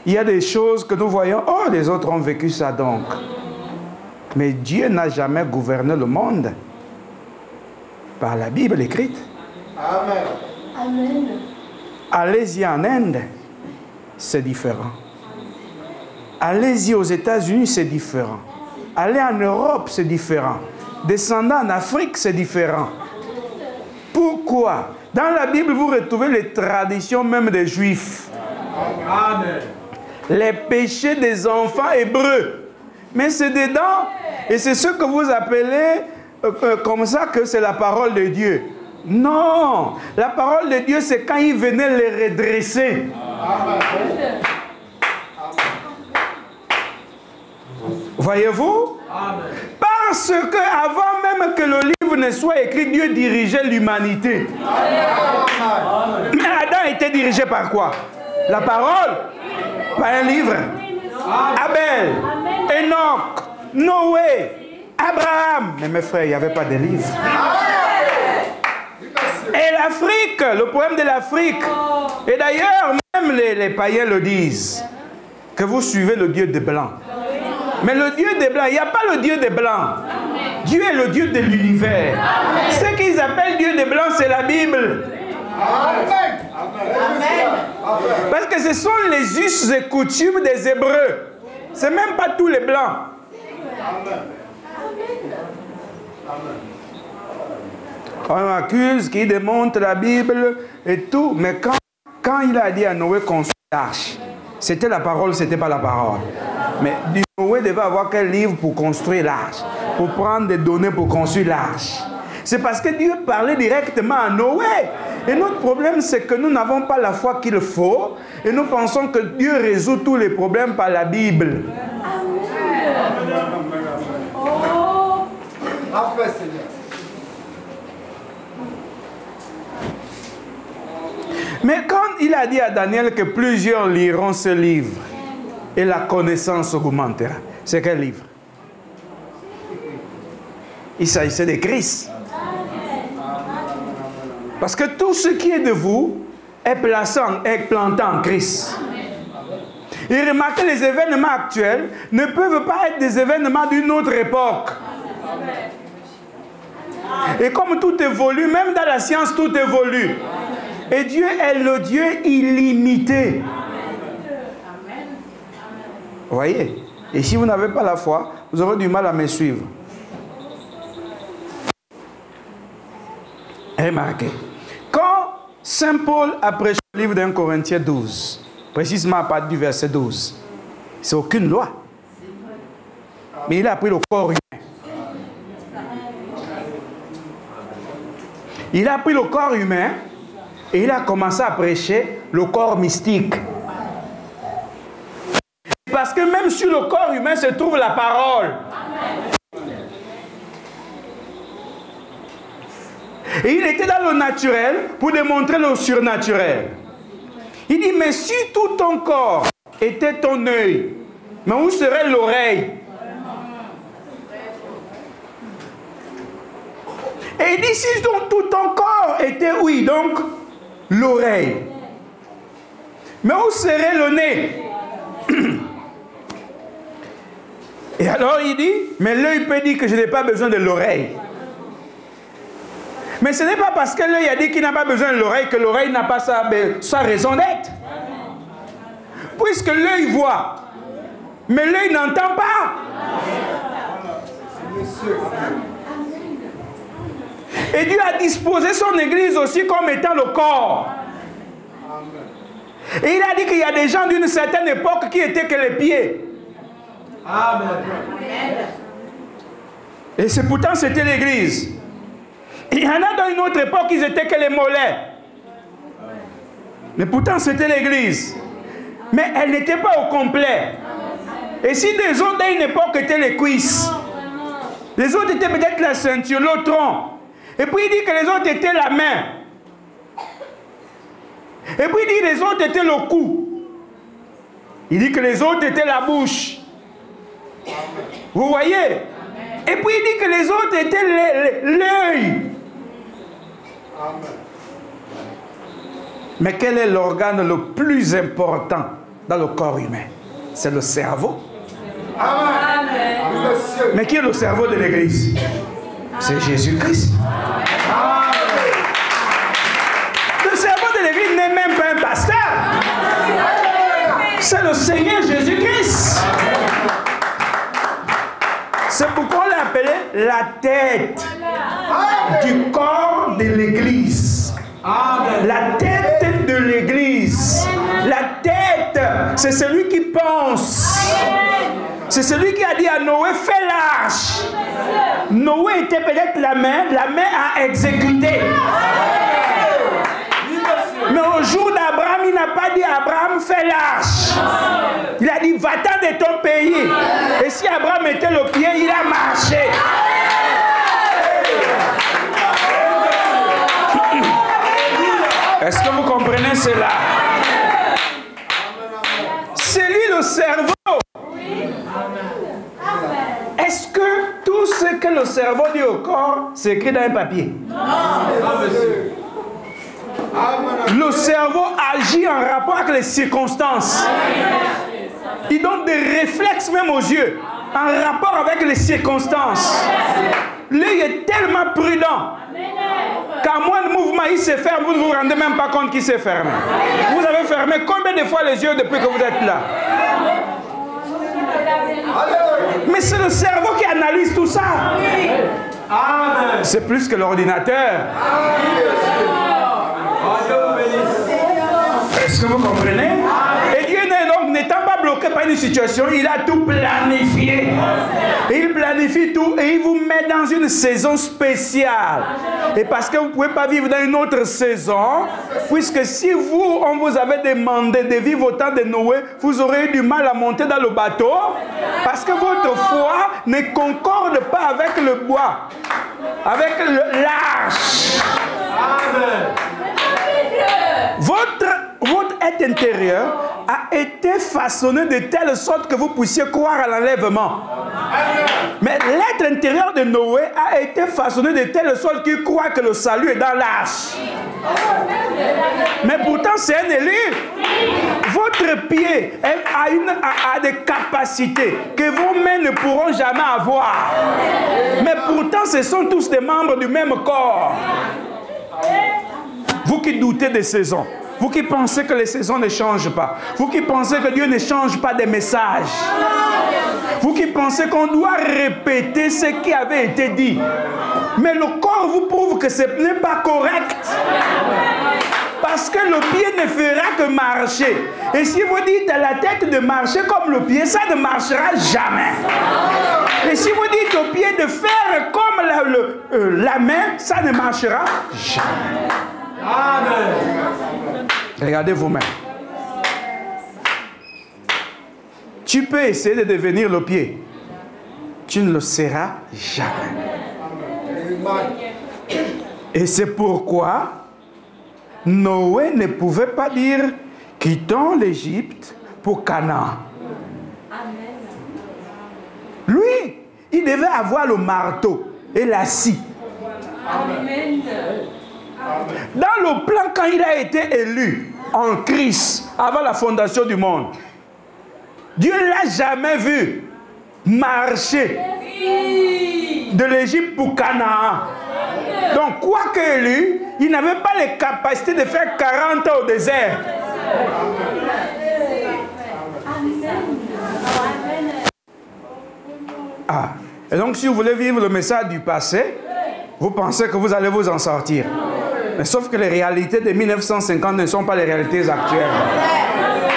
Il y a des choses que nous voyons, oh, les autres ont vécu ça donc. Mais Dieu n'a jamais gouverné le monde par la Bible écrite. Amen. Amen. Allez-y en Inde, c'est différent. Allez-y aux États-Unis, c'est différent. Allez en Europe, c'est différent. Descendez en Afrique, c'est différent. Pourquoi? Dans la Bible, vous retrouvez les traditions même des Juifs. Amen. Les péchés des enfants hébreux. Mais c'est dedans. Et c'est ce que vous appelez comme ça que c'est la parole de Dieu. Non. La parole de Dieu, c'est quand il venait les redresser. Voyez-vous? Parce que avant même que le livre ne soit écrit, Dieu dirigeait l'humanité. Mais Adam était dirigé par quoi? La parole? Par un livre. Abel, Enoch, Noé, Abraham. Mais mes frères, il n'y avait pas de livre. Et l'Afrique, le problème de l'Afrique. Et d'ailleurs, même les païens le disent. Que vous suivez le Dieu des Blancs. Mais le Dieu des Blancs, il n'y a pas le Dieu des Blancs. Dieu est le Dieu de l'univers. Ce qu'ils appellent Dieu des Blancs, c'est la Bible. Amen. Parce que ce sont les us et coutumes des Hébreux. Ce n'est même pas tous les Blancs. On m'accuse qui démonte la Bible et tout. Mais quand il a dit à Noé construire l'arche, c'était la parole, ce n'était pas la parole. Mais Noé devait avoir quel livre pour construire l'arche? Pour prendre des données pour construire l'arche. C'est parce que Dieu parlait directement à Noé. Et notre problème, c'est que nous n'avons pas la foi qu'il faut. Et nous pensons que Dieu résout tous les problèmes par la Bible. Mais quand il a dit à Daniel que plusieurs liront ce livre et la connaissance augmentera, c'est quel livre? Il s'agissait de Christ. Parce que tout ce qui est de vous est planté en Christ. Et remarquez, les événements actuels ne peuvent pas être des événements d'une autre époque. Et comme tout évolue, même dans la science, tout évolue. Et Dieu est le Dieu illimité. Vous voyez? Et si vous n'avez pas la foi, vous aurez du mal à me suivre. Remarquez. Quand Saint Paul a prêché le livre d'un Corinthiens 12, précisément à partir du verset 12, c'est aucune loi. Mais il a pris le corps humain. Il a pris le corps humain et il a commencé à prêcher le corps mystique. Parce que même sur le corps humain se trouve la parole. Et il était dans le naturel pour démontrer le surnaturel. Il dit, mais si tout ton corps était ton œil, mais où serait l'oreille? Et il dit, si donc tout ton corps était, oui, donc l'oreille, mais où serait le nez? Et alors il dit, mais l'œil peut dire que je n'ai pas besoin de l'oreille. Mais ce n'est pas parce que l'œil a dit qu'il n'a pas besoin de l'oreille que l'oreille n'a pas sa raison d'être. Puisque l'œil voit, mais l'œil n'entend pas. Et Dieu a disposé son église aussi comme étant le corps. Et il a dit qu'il y a des gens d'une certaine époque qui étaient que les pieds. Amen. Et c'est pourtant c'était l'église. Il y en a dans une autre époque, ils étaient que les mollets. Mais pourtant c'était l'église. Mais elle n'était pas au complet. Et si les autres à une époque étaient les cuisses, les autres étaient peut-être la ceinture, le tronc. Et puis il dit que les autres étaient la main. Et puis il dit que les autres étaient le cou. Il dit que les autres étaient la bouche. Vous voyez? Et puis il dit que les autres étaient l'œil. Mais quel est l'organe le plus important dans le corps humain? C'est le cerveau. Amen. Mais qui est le cerveau de l'église? C'est Jésus-Christ. Le cerveau de l'église n'est même pas un pasteur. C'est le Seigneur Jésus-Christ. C'est pourquoi on l'a appelé la tête du corps de l'église. La tête de l'église. La tête, c'est celui qui pense. C'est celui qui a dit à Noé, fais l'arche. Noé était peut-être la main a exécuté. Mais au jour d'Abraham, il n'a pas dit à Abraham, fais l'arche. Il a dit, va-t'en de ton pays. Et si Abraham mettait le pied, il a marché. Est-ce que vous comprenez cela? C'est lui le cerveau. Est-ce que tout ce que le cerveau dit au corps, c'est écrit dans un papier? Le cerveau agit en rapport avec les circonstances. Il donne des réflexes même aux yeux, en rapport avec les circonstances. L'œil est tellement prudent qu'à moins de mouvement, il se ferme, vous ne vous rendez même pas compte qu'il s'est fermé. Vous avez fermé combien de fois les yeux depuis que vous êtes là? Mais c'est le cerveau qui analyse tout ça. C'est plus que l'ordinateur. Est-ce que vous comprenez? Et Dieu n'étant pas bloqué par une situation, il a tout planifié. Il planifie tout et il vous met dans une saison spéciale. Et parce que vous ne pouvez pas vivre dans une autre saison, puisque si on vous avait demandé de vivre au temps de Noé, vous aurez eu du mal à monter dans le bateau, parce que votre foi ne concorde pas avec le bois, avec l'arche. Votre être intérieur a été façonné de telle sorte que vous puissiez croire à l'enlèvement. Mais l'être intérieur de Noé a été façonné de telle sorte qu'il croit que le salut est dans l'arche. Mais pourtant c'est un élu. Votre pied a des capacités que vos mains ne pourront jamais avoir. Mais pourtant ce sont tous des membres du même corps. Vous qui doutez des saisons, vous qui pensez que les saisons ne changent pas, vous qui pensez que Dieu ne change pas des messages, vous qui pensez qu'on doit répéter ce qui avait été dit, mais le corps vous prouve que ce n'est pas correct. Parce que le pied ne fera que marcher. Et si vous dites à la tête de marcher comme le pied, ça ne marchera jamais. Et si vous dites au pied de faire comme la main, ça ne marchera jamais. Amen. Regardez vos mains. Tu peux essayer de devenir le pied. Tu ne le seras jamais. Et c'est pourquoi Noé ne pouvait pas dire « quittons l'Égypte pour Canaan ». Lui, il devait avoir le marteau et la scie. Amen. Dans le plan, quand il a été élu en Christ, avant la fondation du monde, Dieu ne l'a jamais vu marcher de l'Égypte pour Canaan. Donc, quoique élu, il n'avait pas les capacités de faire 40 ans au désert. Ah. Et donc, si vous voulez vivre le message du passé, vous pensez que vous allez vous en sortir. Mais sauf que les réalités de 1950 ne sont pas les réalités actuelles.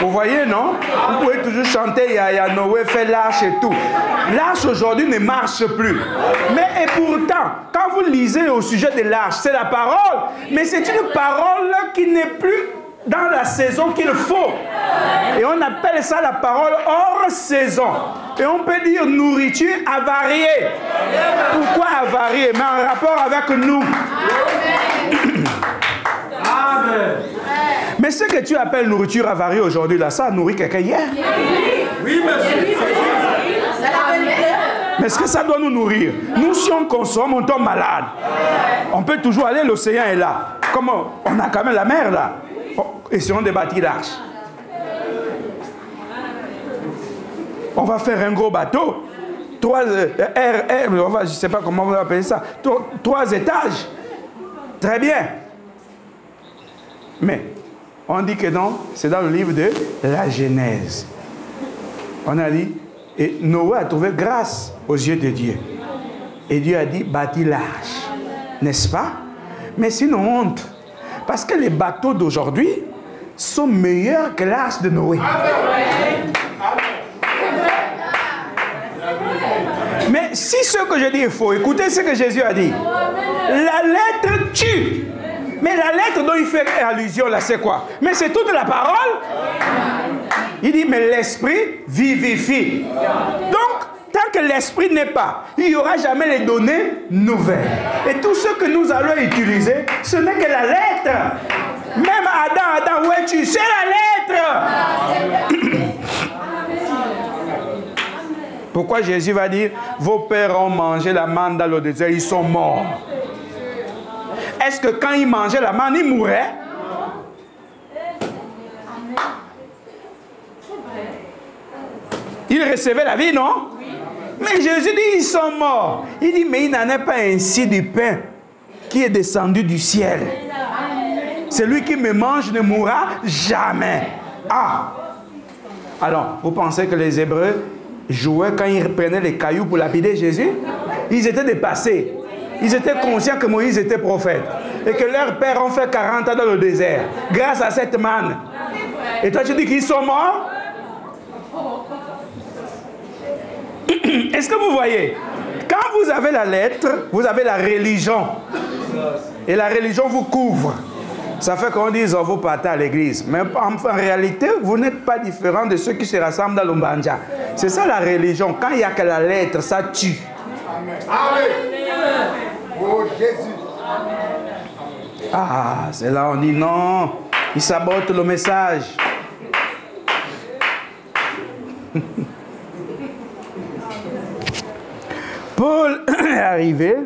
Vous voyez, non? Vous pouvez toujours chanter, il y a Noé fait l'arche et tout. L'arche aujourd'hui ne marche plus. Mais et pourtant, quand vous lisez au sujet de l'arche, c'est la parole. Mais c'est une parole qui n'est plus dans la saison qu'il faut. Et on appelle ça la parole hors saison. Et on peut dire nourriture avariée. Pourquoi avariée? Mais en rapport avec nous. Amen. Mais ce que tu appelles nourriture avariée aujourd'hui, là, ça a nourri quelqu'un hier. Oui, monsieur. Mais est-ce que ça doit nous nourrir? Nous, si on consomme, on tombe malade. On peut toujours aller, l'océan est là. Comment? On a quand même la mer là. Essayons de bâtir l'arche. On va faire un gros bateau. Je ne sais pas comment on va appeler ça. 3 étages. Très bien. Mais, on dit que non, c'est dans le livre de la Genèse. On a dit, et Noé a trouvé grâce aux yeux de Dieu. Et Dieu a dit, bâtis l'arche. N'est-ce pas? Mais c'est une honte. Parce que les bateaux d'aujourd'hui sont meilleurs que l'arche de Noé. Mais si ce que je dis est faux, écoutez ce que Jésus a dit. La lettre tue. Mais la lettre dont il fait allusion là, c'est quoi? Mais c'est toute la parole. Il dit, mais l'esprit vivifie. Donc, tant que l'esprit n'est pas, il n'y aura jamais les données nouvelles. Et tout ce que nous allons utiliser, ce n'est que la lettre. Même Adam, où es-tu? C'est la lettre. Pourquoi Jésus va dire, vos pères ont mangé la manne dans le désert, ils sont morts. Est-ce que quand ils mangeaient la manne, ils mouraient? Ils recevaient la vie, non? Mais Jésus dit, ils sont morts. Il dit, mais il n'en est pas ainsi du pain qui est descendu du ciel. Celui qui me mange ne mourra jamais. Ah! Alors, vous pensez que les Hébreux jouaient quand ils prenaient les cailloux pour lapider Jésus? Ils étaient dépassés. Ils étaient conscients que Moïse était prophète. Et que leurs pères ont fait 40 ans dans le désert. Grâce à cette manne. Et toi tu dis qu'ils sont morts? Est-ce que vous voyez? Quand vous avez la lettre, vous avez la religion. Et la religion vous couvre. Ça fait qu'on dise, oh, vous partez à l'église. Mais en réalité, vous n'êtes pas différent de ceux qui se rassemblent dans l'Ombanja. C'est ça la religion. Quand il n'y a que la lettre, ça tue. Amen. Oh Jésus. Ah, c'est là on dit non. Il sabote le message. Paul est arrivé.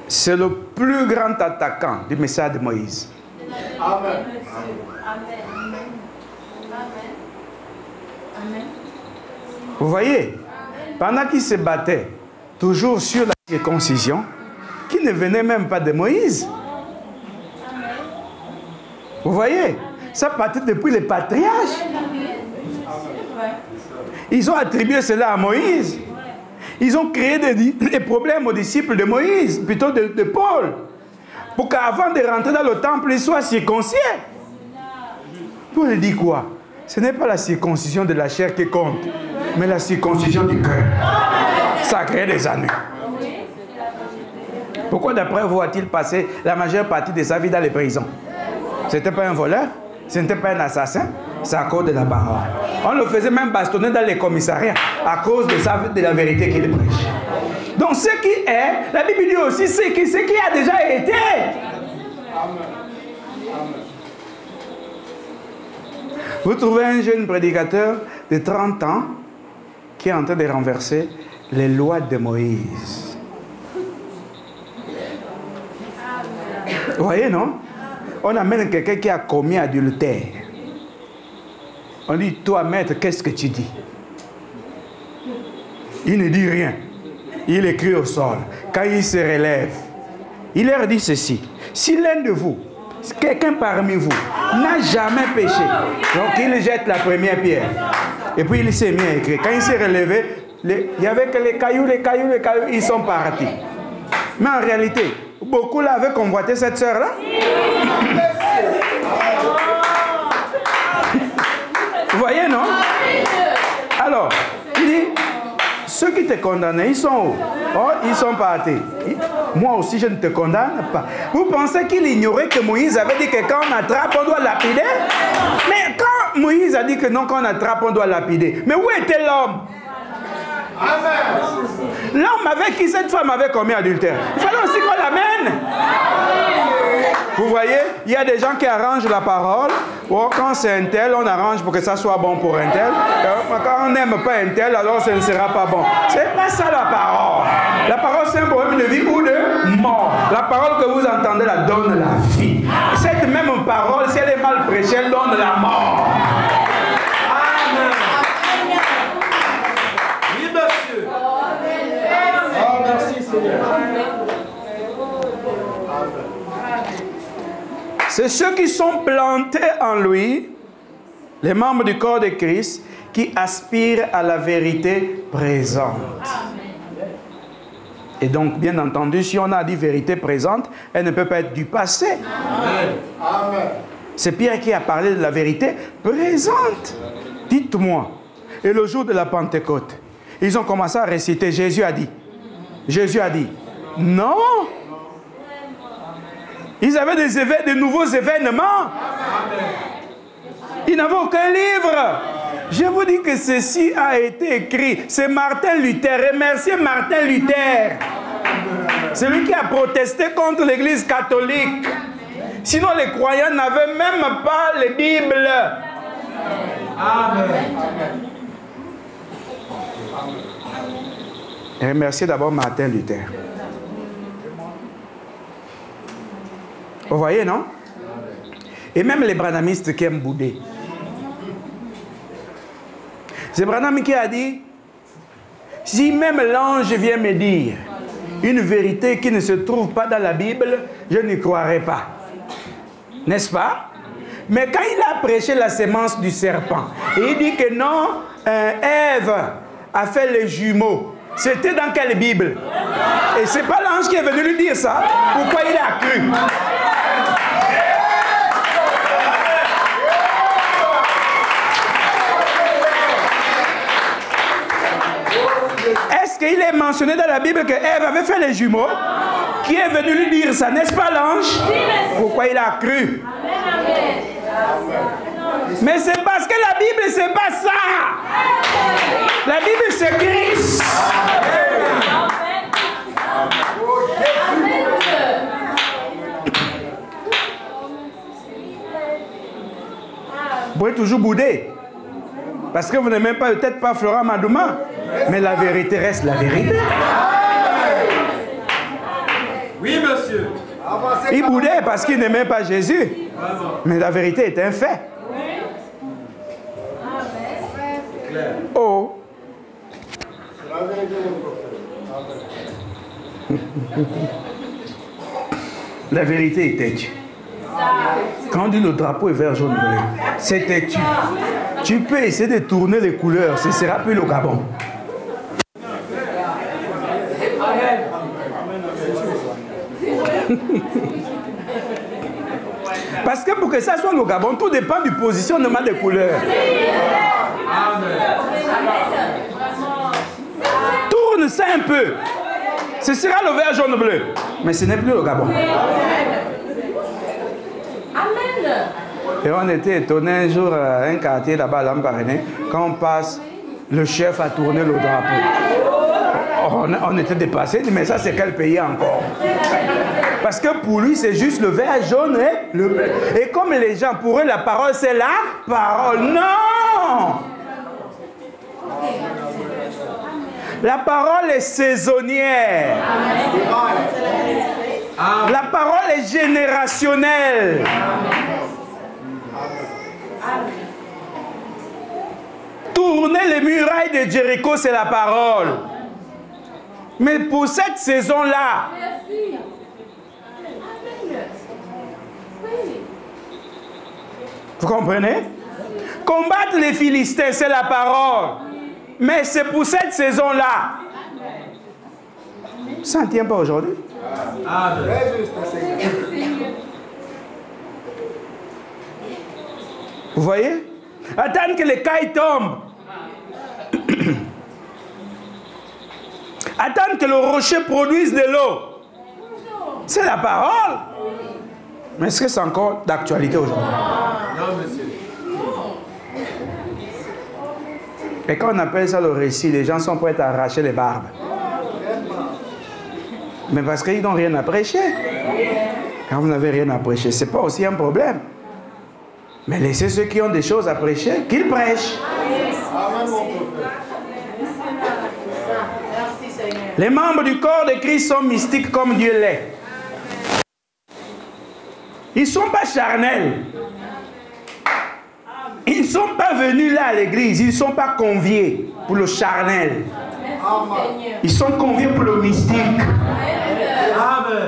C'est le plus grand attaquant du message de Moïse. Amen. Vous voyez, pendant qu'il se battait toujours sur la circoncision, qui ne venait même pas de Moïse. Vous voyez, ça partait depuis les patriarches. Ils ont attribué cela à Moïse. Ils ont créé des problèmes aux disciples de Moïse, plutôt de Paul. pour qu'avant de rentrer dans le temple, il soit circoncis. Paul dit quoi? Ce n'est pas la circoncision de la chair qui compte, mais la circoncision du cœur. Ça a créé des années. Pourquoi d'après vous a-t-il passé la majeure partie de sa vie dans les prisons? Ce n'était pas un voleur, ce n'était pas un assassin, c'est à cause de la parole. On le faisait même bastonner dans les commissariats à cause de la vérité qu'il prêche. Donc ce qui est, la Bible dit aussi ce qui a déjà été. Vous trouvez un jeune prédicateur de 30 ans qui est en train de renverser les lois de Moïse. Vous voyez, non? On amène quelqu'un qui a commis adultère. On dit, toi, maître, qu'est-ce que tu dis? Il ne dit rien. Il écrit au sol. Quand il se relève, il leur dit ceci. Si l'un de vous, quelqu'un parmi vous, n'a jamais péché, donc il jette la première pierre. Et puis il s'est mis à écrire. Quand il s'est relevé, il n'y avait que les cailloux, ils sont partis. Mais en réalité, beaucoup là avaient convoité cette sœur-là. Vous voyez, non? Alors, il dit, ceux qui te condamnaient, ils sont où? Oh, ils sont partis. Moi aussi, je ne te condamne pas. Vous pensez qu'il ignorait que Moïse avait dit que quand on attrape, on doit lapider? Mais quand Moïse a dit que non, quand on attrape, on doit lapider. Mais où était l'homme? L'homme avec qui cette femme avait commis adultère. Il fallait aussi qu'on l'amène. Vous voyez, il y a des gens qui arrangent la parole. Oh, quand c'est un tel, on arrange pour que ça soit bon pour un tel. Quand on n'aime pas un tel, alors ce ne sera pas bon. C'est pas ça la parole. La parole, c'est un problème de vie ou de mort. La parole que vous entendez, la donne la vie. Cette même parole, si elle est mal prêchée, elle donne la mort. Amen. Oui, monsieur. Oh, merci, Seigneur. C'est ceux qui sont plantés en lui, les membres du corps de Christ, qui aspirent à la vérité présente. Et donc, bien entendu, si on a dit vérité présente, elle ne peut pas être du passé. Amen. C'est Pierre qui a parlé de la vérité présente. Dites-moi, et le jour de la Pentecôte, ils ont commencé à réciter, Jésus a dit. Non. Ils avaient de nouveaux événements. Ils n'avaient aucun livre. Je vous dis que ceci a été écrit. C'est Martin Luther. Remerciez Martin Luther. C'est lui qui a protesté contre l'Église catholique. Sinon, les croyants n'avaient même pas les Bibles. Amen. Remerciez d'abord Martin Luther. Vous voyez, non? Et même les branhamistes qui aiment bouder. C'est Branham qui a dit, si même l'ange vient me dire une vérité qui ne se trouve pas dans la Bible, je n'y croirai pas. N'est-ce pas? Mais quand il a prêché la sémence du serpent, et il dit que non, Ève a fait les jumeaux. C'était dans quelle Bible? Et c'est pas l'ange qui est venu lui dire ça. Pourquoi il a cru? Est-ce qu'il est mentionné dans la Bible que Ève avait fait les jumeaux? Qui est venu lui dire ça? N'est-ce pas l'ange? Pourquoi il a cru? Mais c'est parce que la Bible, c'est pas ça. La Bible, c'est Christ. Vous pouvez toujours bouder. Parce que vous n'aimez pas peut-être pas Florent Madouma. Mais la vérité reste la vérité. Oui, monsieur. Il boudait parce qu'il n'aimait pas Jésus. Mais la vérité est un fait. Oh. La vérité est têtue. Quand on dit le drapeau est vert, jaune, bleu, c'est têtu. Tu peux essayer de tourner les couleurs, ce sera plus le Gabon. Parce que pour que ça soit le Gabon, tout dépend du positionnement des couleurs. Amen. Tourne ça un peu. Ce sera le vert, jaune, bleu. Mais ce n'est plus le Gabon. Amen. Et on était étonnés un jour à un quartier là-bas à Lambaréné, quand on passe, le chef a tourné le drapeau. On était dépassés, mais ça c'est quel pays encore? Parce que pour lui c'est juste le vert, jaune et le bleu. Et comme les gens, pour eux la parole c'est la parole. Non! La parole est saisonnière. La parole est générationnelle. Tourner les murailles de Jéricho, c'est la parole. Mais pour cette saison-là, vous comprenez? Combattre les Philistins, c'est la parole. Mais c'est pour cette saison-là. Ça ne tient pas aujourd'hui. Vous voyez? Attendre que les cailles tombent. Attendre que le rocher produise de l'eau. C'est la parole. Mais est-ce que c'est encore d'actualité aujourd'hui? Non, monsieur. Et quand on appelle ça le récit, les gens sont prêts à arracher les barbes. Mais parce qu'ils n'ont rien à prêcher. Quand vous n'avez rien à prêcher, ce n'est pas aussi un problème. Mais laissez ceux qui ont des choses à prêcher, qu'ils prêchent. Les membres du corps de Christ sont mystiques comme Dieu l'est. Ils ne sont pas charnels. Ils ne sont pas venus là à l'église. Ils ne sont pas conviés pour le charnel. Ils sont conviés pour le mystique.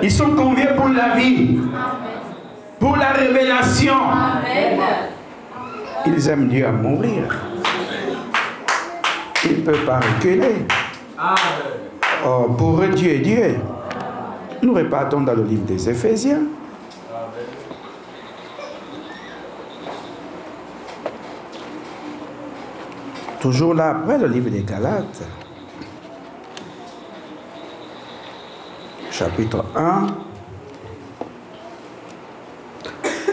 Ils sont conviés pour la vie. Pour la révélation. Ils aiment Dieu à mourir. Ils ne peuvent pas reculer. Oh, pour eux, Dieu est Dieu. Nous repartons dans le livre des Éphésiens. Toujours là après le livre des Galates. Chapitre 1.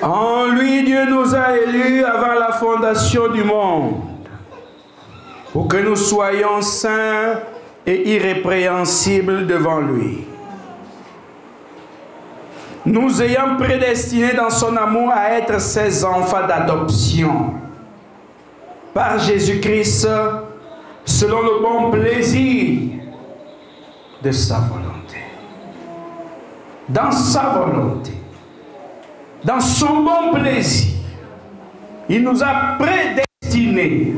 En lui, Dieu nous a élus avant la fondation du monde, pour que nous soyons saints et irrépréhensibles devant lui. Nous ayant prédestinés dans son amour à être ses enfants d'adoption, par Jésus-Christ, selon le bon plaisir de sa volonté. Dans sa volonté. Dans son bon plaisir, il nous a prédestinés.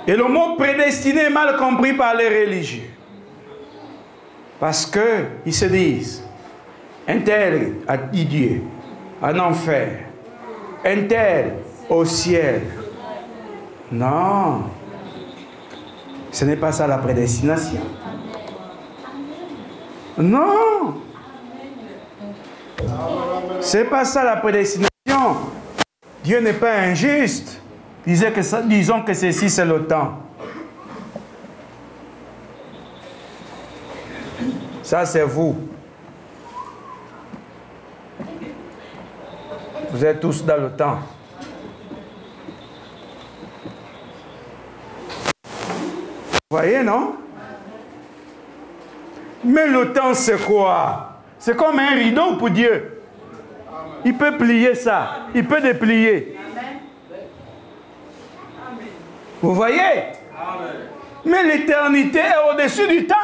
Et le mot prédestiné est mal compris par les religieux. Parce qu'ils se disent, un tel a dit Dieu, en enfer, un tel au ciel. Non, ce n'est pas ça la prédestination. Non. C'est pas ça la prédestination. Dieu n'est pas injuste. Disons que ceci c'est le temps. Ça c'est vous. Vous êtes tous dans le temps. Vous voyez, non? Mais le temps c'est quoi? C'est comme un rideau pour Dieu. Il peut plier ça. Il peut déplier. Vous voyez? Mais l'éternité est au-dessus du temps.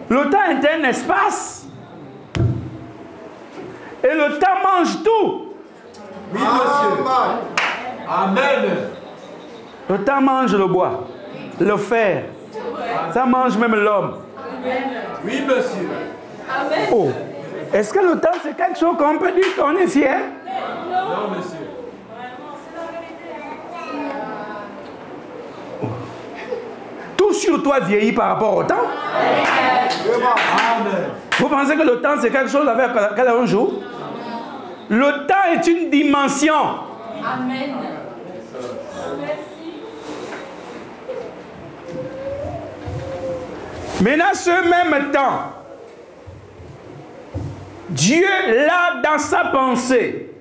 Le temps est un espace. Et le temps mange tout. Oui, monsieur. Amen. Le temps mange le bois, le fer. Ça mange même l'homme. Oui, monsieur. Oh, est-ce que le temps c'est quelque chose qu'on peut dire qu'on est fier? Non, monsieur. Tout sur sur toi vieillit par rapport au temps? Amen. Vous pensez que le temps c'est quelque chose avec lequel on joue? Le temps est une dimension. Amen. Maintenant, ce même temps, Dieu l'a dans sa pensée,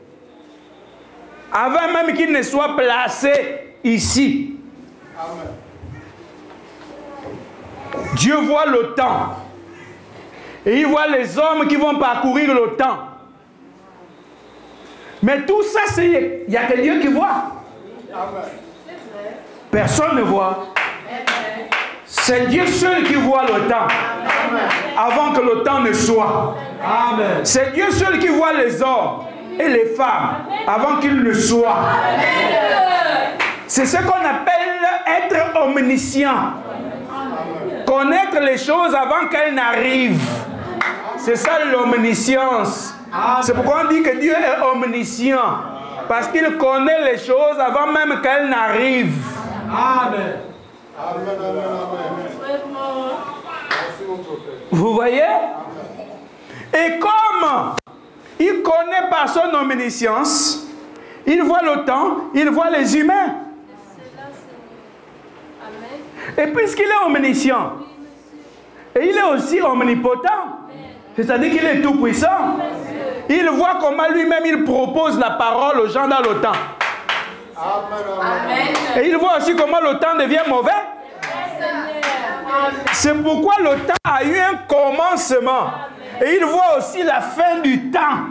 avant même qu'il ne soit placé ici. Amen. Dieu voit le temps. Et il voit les hommes qui vont parcourir le temps. Mais tout ça, il n'y a que Dieu qui voit. Amen. Personne ne voit. C'est Dieu seul qui voit le temps. Avant que le temps ne soit. Amen. C'est Dieu seul qui voit les hommes et les femmes avant qu'ils ne soient. C'est ce qu'on appelle être omniscient. Connaître les choses avant qu'elles n'arrivent. C'est ça l'omniscience. C'est pourquoi on dit que Dieu est omniscient. Parce qu'il connaît les choses avant même qu'elles n'arrivent. Amen. Vous voyez? Et comme il connaît par son omniscience, il voit le temps, il voit les humains. Et puisqu'il est omniscient, et il est aussi omnipotent, c'est-à-dire qu'il est tout puissant, il voit comment lui-même il propose la parole aux gens dans le temps. Amen. Et il voit aussi comment le temps devient mauvais. C'est pourquoi le temps a eu un commencement. Et il voit aussi la fin du temps.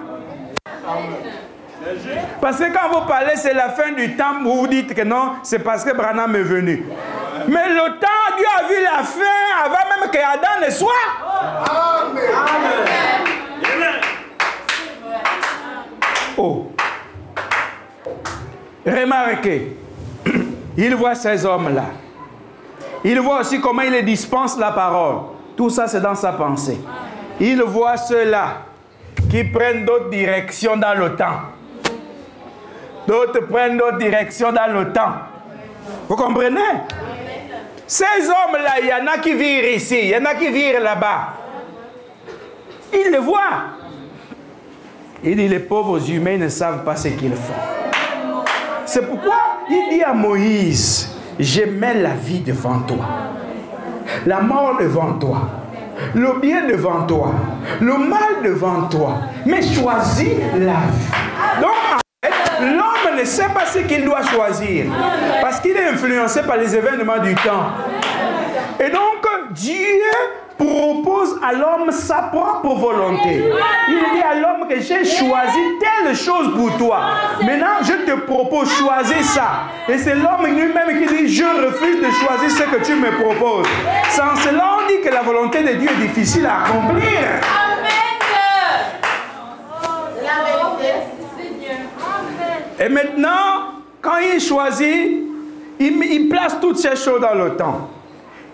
Parce que quand vous parlez c'est la fin du temps, vous vous dites que non, c'est parce que Branham est venu. Mais le temps, Dieu a vu la fin avant même que Adam ne soit. Oh. Remarquez, il voit ces hommes-là. Il voit aussi comment il dispense la parole. Tout ça, c'est dans sa pensée. Il voit ceux-là qui prennent d'autres directions dans le temps. D'autres prennent d'autres directions dans le temps. Vous comprenez? Ces hommes-là, il y en a qui virent ici, il y en a qui virent là-bas. Il les voit. Il dit, les pauvres humains ne savent pas ce qu'ils font. C'est pourquoi il dit à Moïse, je mets la vie devant toi, la mort devant toi, le bien devant toi, le mal devant toi, mais choisis la vie. Donc, en fait, l'homme ne sait pas ce qu'il doit choisir, parce qu'il est influencé par les événements du temps. Et donc, Dieu propose à l'homme sa propre volonté. Il dit à l'homme que j'ai choisi telle chose pour toi. Maintenant, je te propose, choisis ça. Et c'est l'homme lui-même qui dit, je refuse de choisir ce que tu me proposes. Sans cela, on dit que la volonté de Dieu est difficile à accomplir. Et maintenant, quand il choisit, il place toutes ces choses dans le temps.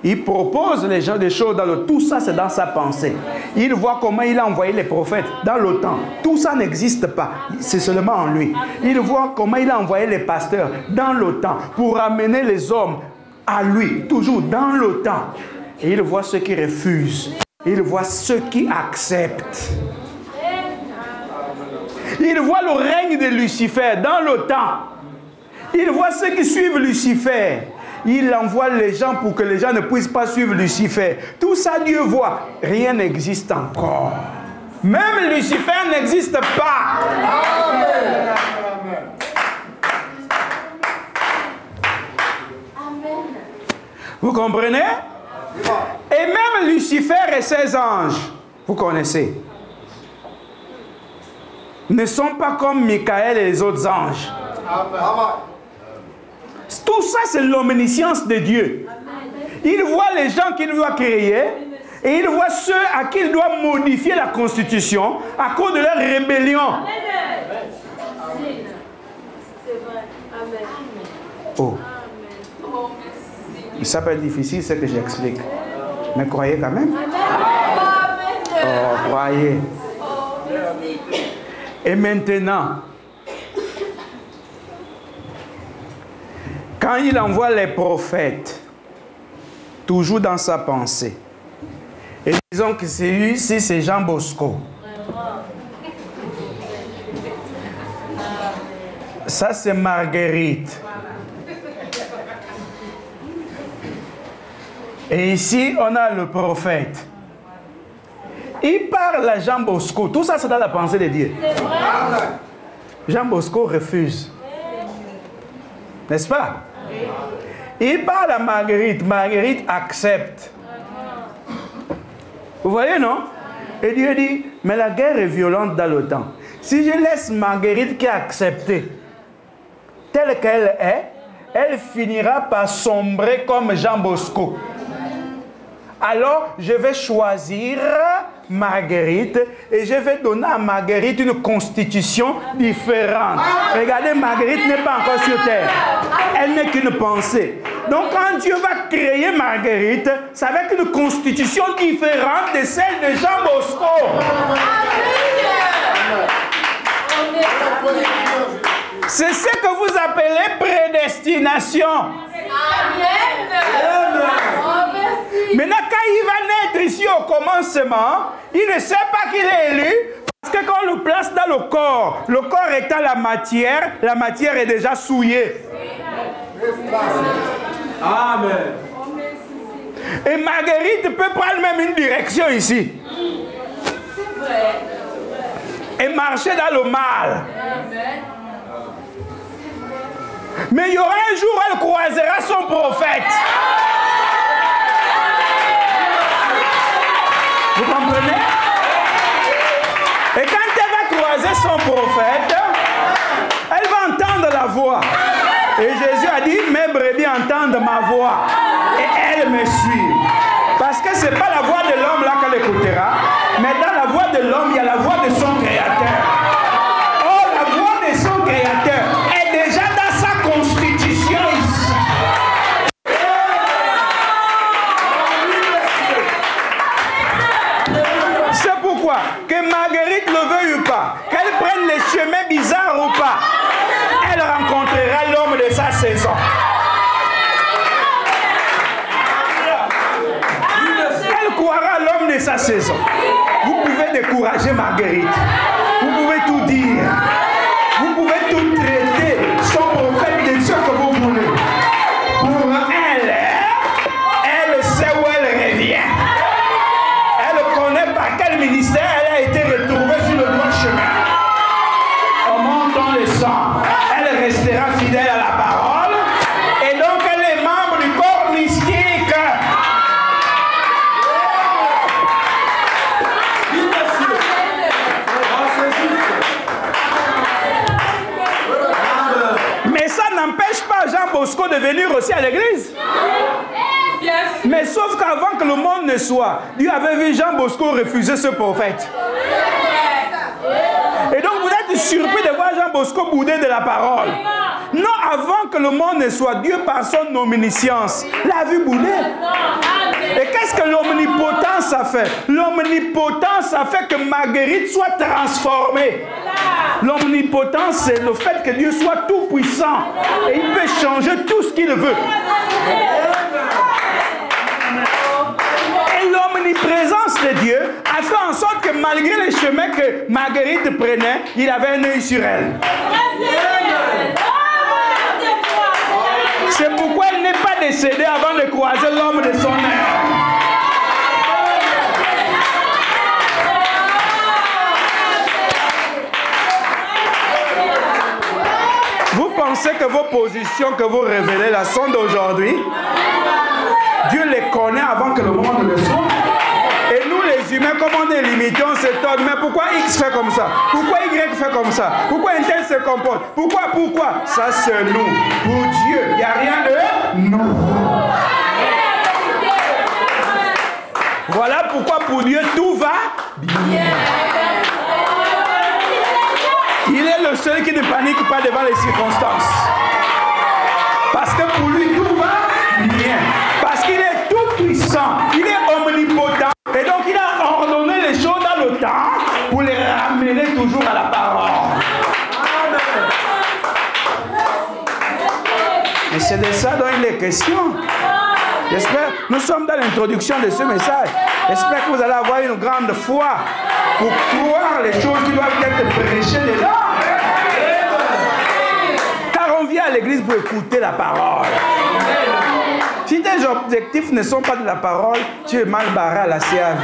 Il propose les gens des choses dans le... Tout ça, c'est dans sa pensée. Il voit comment il a envoyé les prophètes dans le temps. Tout ça n'existe pas. C'est seulement en lui. Il voit comment il a envoyé les pasteurs dans le temps pour amener les hommes à lui. Toujours dans le temps. Et il voit ceux qui refusent. Il voit ceux qui acceptent. Il voit le règne de Lucifer dans le temps. Il voit ceux qui suivent Lucifer. Il envoie les gens pour que les gens ne puissent pas suivre Lucifer. Tout ça, Dieu voit. Rien n'existe encore. Même Lucifer n'existe pas. Amen. Vous comprenez? Et même Lucifer et ses anges, vous connaissez, ne sont pas comme Michael et les autres anges. Tout ça, c'est l'omniscience de Dieu. Il voit les gens qu'il doit créer et il voit ceux à qui il doit modifier la constitution à cause de leur rébellion. Oh. Ça peut être difficile, ce que j'explique. Mais croyez quand même. Oh, croyez. Et maintenant, quand il envoie les prophètes, toujours dans sa pensée. Et disons que celui-ci, c'est Jean Bosco. Ça, c'est Marguerite. Et ici, on a le prophète. Il parle à Jean Bosco. Tout ça, c'est dans la pensée de Dieu. Jean Bosco refuse. N'est-ce pas? Il parle à Marguerite. Marguerite accepte. Vous voyez, non? Et Dieu dit, mais la guerre est violente dans le temps. Si je laisse Marguerite qui a accepté, telle qu'elle est, elle finira par sombrer comme Jean Bosco. Alors, je vais choisir Marguerite et je vais donner à Marguerite une constitution différente. Regardez, Marguerite n'est pas encore sur terre. Elle n'est qu'une pensée. Donc, quand Dieu va créer Marguerite, c'est avec une constitution différente de celle de Jean Bosco. C'est ce que vous appelez prédestination. Maintenant, quand il va naître ici au commencement, il ne sait pas qu'il est élu, parce que quand on le place dans le corps étant la matière est déjà souillée. Amen. Et Marguerite peut prendre même une direction ici. Et marcher dans le mal. Mais il y aura un jour où elle croisera son prophète. Vous comprenez? Et quand elle va croiser son prophète, elle va entendre la voix. Et Jésus a dit, mes brebis entendent ma voix. Et elles me suivent. Parce que ce n'est pas la voix de l'homme là qu'elle écoutera, mais dans la voix de l'homme, il y a la voix de son Créateur. Or, la voix de son Créateur est déjà dans sa constitution ici. C'est pourquoi, que Marguerite le veuille ou pas, qu'elle prenne les chemins bizarres ou pas, elle rencontrera l'homme de sa saison. Elle croira l'homme de sa saison. Vous pouvez décourager Marguerite. Vous pouvez tout dire. Vous pouvez tout traiter. Son prophète de Dieu que vous voulez. Pour elle, elle sait où elle revient. Elle connaît par quel ministère elle a été retrouvée sur le droit chemin. En montant le sang, elle restera fidèle à la parole. Et donc elle est membre du corps mystique. Mais ça n'empêche pas Jean Bosco de venir aussi à l'église. Mais sauf qu'avant que le monde ne soit, Dieu avait vu Jean Bosco refuser ce prophète. Et donc vous êtes surpris de voir Jean Bosco bouder de la parole. Non, avant que le monde ne soit, Dieu par son omniscience l'a vu bouder. Et qu'est-ce que l'omnipotence a fait? L'omnipotence a fait que Marguerite soit transformée. L'omnipotence, c'est le fait que Dieu soit tout puissant. Et il peut changer tout ce qu'il veut. Et l'omniprésence de Dieu a fait en sorte que malgré les chemins que Marguerite prenait, il avait un œil sur elle. C'est pourquoi elle n'est pas décédée avant de croiser l'homme de son œuvre. Vous pensez que vos positions que vous révélez là sont d'aujourd'hui? Dieu les connaît avant que le monde le soit. Et nous les humains, comme on est limités, on s'étonne. Mais pourquoi X fait comme ça? Pourquoi Y fait comme ça? Pourquoi un tel se comporte? Pourquoi? Ça c'est nous. Pour Dieu, il n'y a rien de nous. Voilà pourquoi pour Dieu tout va bien. Il est le seul qui ne panique pas devant les circonstances. Parce que pour lui tout va bien. Parce qu'il est tout puissant. Il est omnipotent. Et donc il a ordonné les choses dans le temps pour les ramener toujours à la parole. Mais c'est de ça dont il est question. J'espère, nous sommes dans l'introduction de ce message. J'espère que vous allez avoir une grande foi pour croire les choses qui doivent être prêchées dedans. Car on vient à l'église pour écouter la parole. Si tes objectifs ne sont pas de la parole, tu es mal barré à la CAV.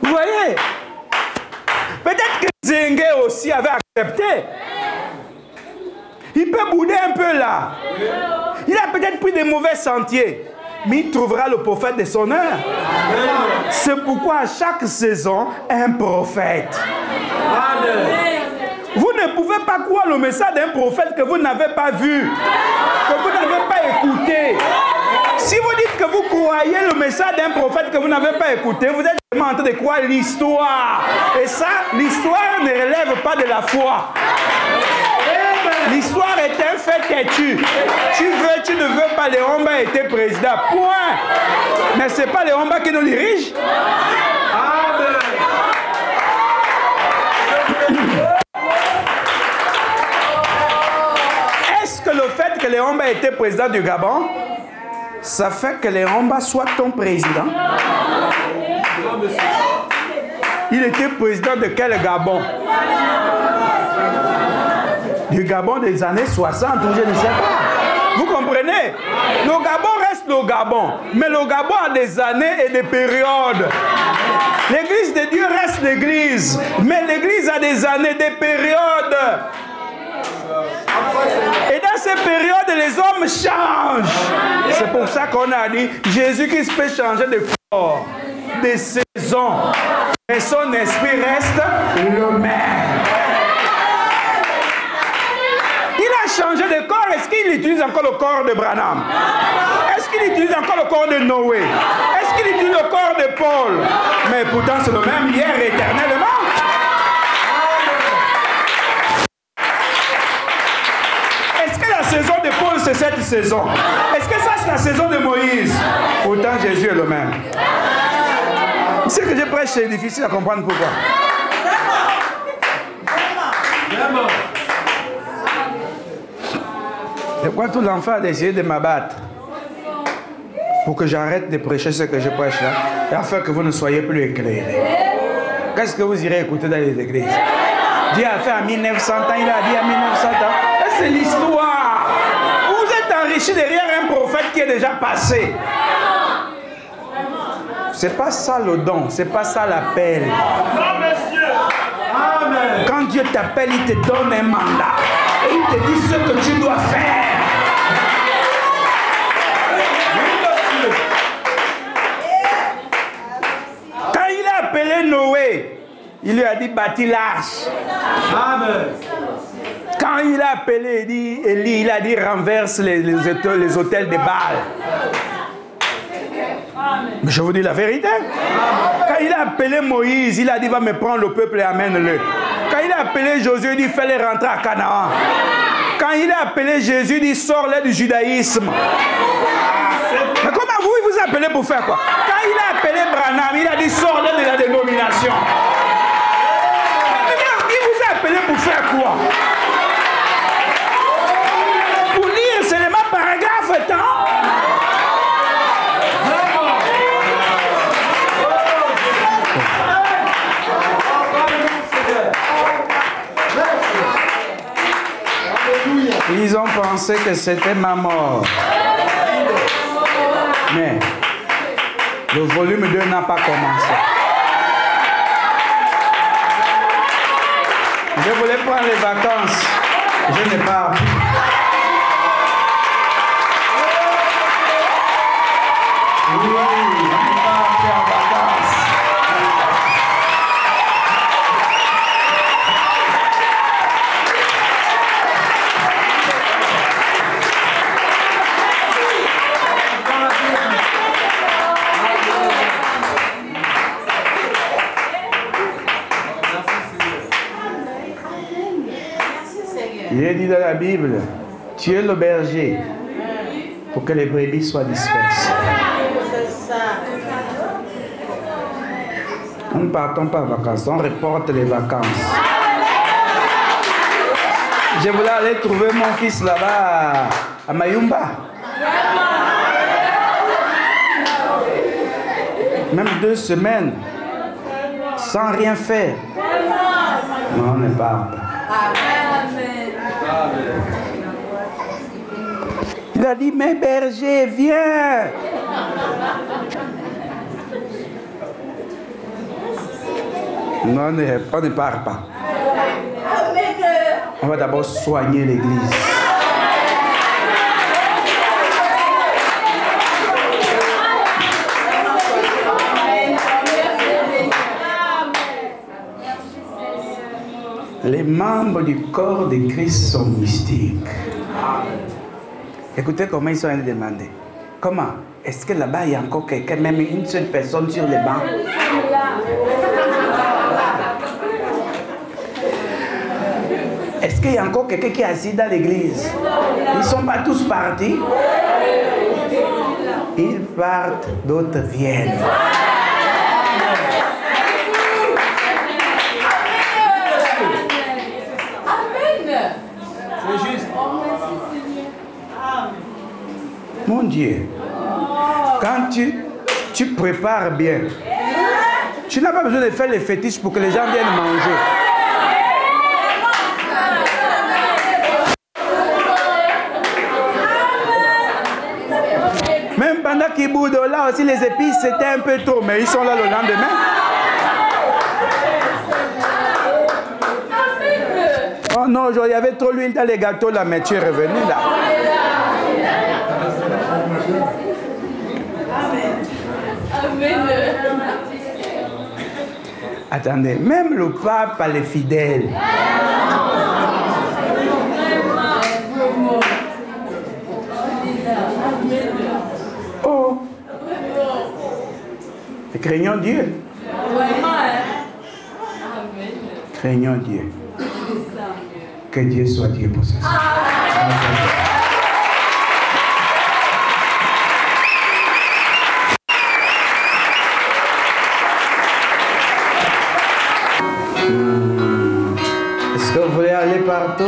Vous voyez? Peut-être que Zengue aussi avait accepté. Il peut bouder un peu là. Il a peut-être pris des mauvais sentiers. Mais il trouvera le prophète de son heure. C'est pourquoi à chaque saison, un prophète. Vous ne pouvez pas croire le message d'un prophète que vous n'avez pas vu, que vous n'avez pas écouté. Si vous dites que vous croyez le message d'un prophète que vous n'avez pas écouté, vous êtes vraiment en train de croire l'histoire. Et ça, l'histoire ne relève pas de la foi. L'histoire est un fait têtu. Tu veux, tu ne veux pas, Léomba a été président. Point. Mais ce n'est pas Léomba qui nous dirige. Amen. Est-ce que le fait que Léomba ait été président du Gabon, ça fait que Léomba soit ton président? Il était président de quel Gabon? Du Gabon des années 60, je ne sais pas. Vous comprenez? Le Gabon reste le Gabon, mais le Gabon a des années et des périodes. L'église de Dieu reste l'église, mais l'église a des années, des périodes. Et dans ces périodes, les hommes changent. C'est pour ça qu'on a dit, Jésus-Christ peut changer de corps, de saison, mais son esprit reste le même. Changer de corps, est-ce qu'il utilise encore le corps de Branham? Est-ce qu'il utilise encore le corps de Noé? Est-ce qu'il utilise le corps de Paul? Mais pourtant c'est le même hier et éternellement. Est-ce que la saison de Paul c'est cette saison? Est-ce que ça c'est la saison de Moïse? Pourtant Jésus est le même. Ce que je prêche c'est difficile à comprendre pourquoi. C'est quoi tout l'enfant a essayé de m'abattre pour que j'arrête de prêcher ce que je prêche là, et afin que vous ne soyez plus éclairés. Qu'est-ce que vous irez écouter dans les églises? Dieu a fait à 1900 ans, il a dit à 1900 ans. C'est l'histoire. Vous êtes enrichis derrière un prophète qui est déjà passé. C'est pas ça le don, c'est pas ça l'appel. Quand Dieu t'appelle, il te donne un mandat. Et il te dit ce que tu dois faire. Quand il a appelé Noé, il lui a dit bâtis l'arche. Amen. Quand il a appelé Élie, il a dit renverse les autels de Baal. Mais je vous dis la vérité. Quand il a appelé Moïse, il a dit va me prendre le peuple et amène-le. Quand il a appelé Josué, il dit fais-les rentrer à Canaan. Quand il a appelé Jésus, il dit sors-les du judaïsme. Mais comment vous, il vous a appelé pour faire quoi? Quand il a appelé Branham, il a dit sors-les de la dénomination. Mais il vous a appelé pour faire quoi? Pour lire seulement paragraphe temps. Ils ont pensé que c'était ma mort. Mais le volume 2 n'a pas commencé. Je voulais prendre les vacances. Je n'ai pas. Oui, je n'ai pas fait en vacances. Il est dit dans la Bible, tu es le berger pour que les brebis soient dispersées. Nous ne partons pas en vacances, on reporte les vacances. Je voulais aller trouver mon fils là-bas à Mayumba. Même 2 semaines, sans rien faire. Non, on ne part pas. Il a dit, mais berger, viens. Non, on ne part pas. On va d'abord soigner l'église. Les membres du corps de Christ sont mystiques. Écoutez comment ils sont allés demander. Comment? Est-ce que là-bas, il y a encore quelqu'un, même une seule personne sur les bancs? Est-ce qu'il y a encore quelqu'un qui est assis dans l'église? Ils ne sont pas tous partis. Ils partent, d'autres viennent. C'est juste. Mon Dieu, quand tu prépares bien, tu n'as pas besoin de faire les fétiches pour que les gens viennent manger. Même pendant qu'ils boudent là aussi, les épices, c'était un peu trop, mais ils sont là le lendemain. Oh non, il y avait trop d'huile dans les gâteaux là, mais tu es revenu là. Attendez, même le pape a les fidèles. Oh, et craignons Dieu. Craignons Dieu. Que Dieu soit Dieu pour ça. Est-ce que vous voulez aller partout?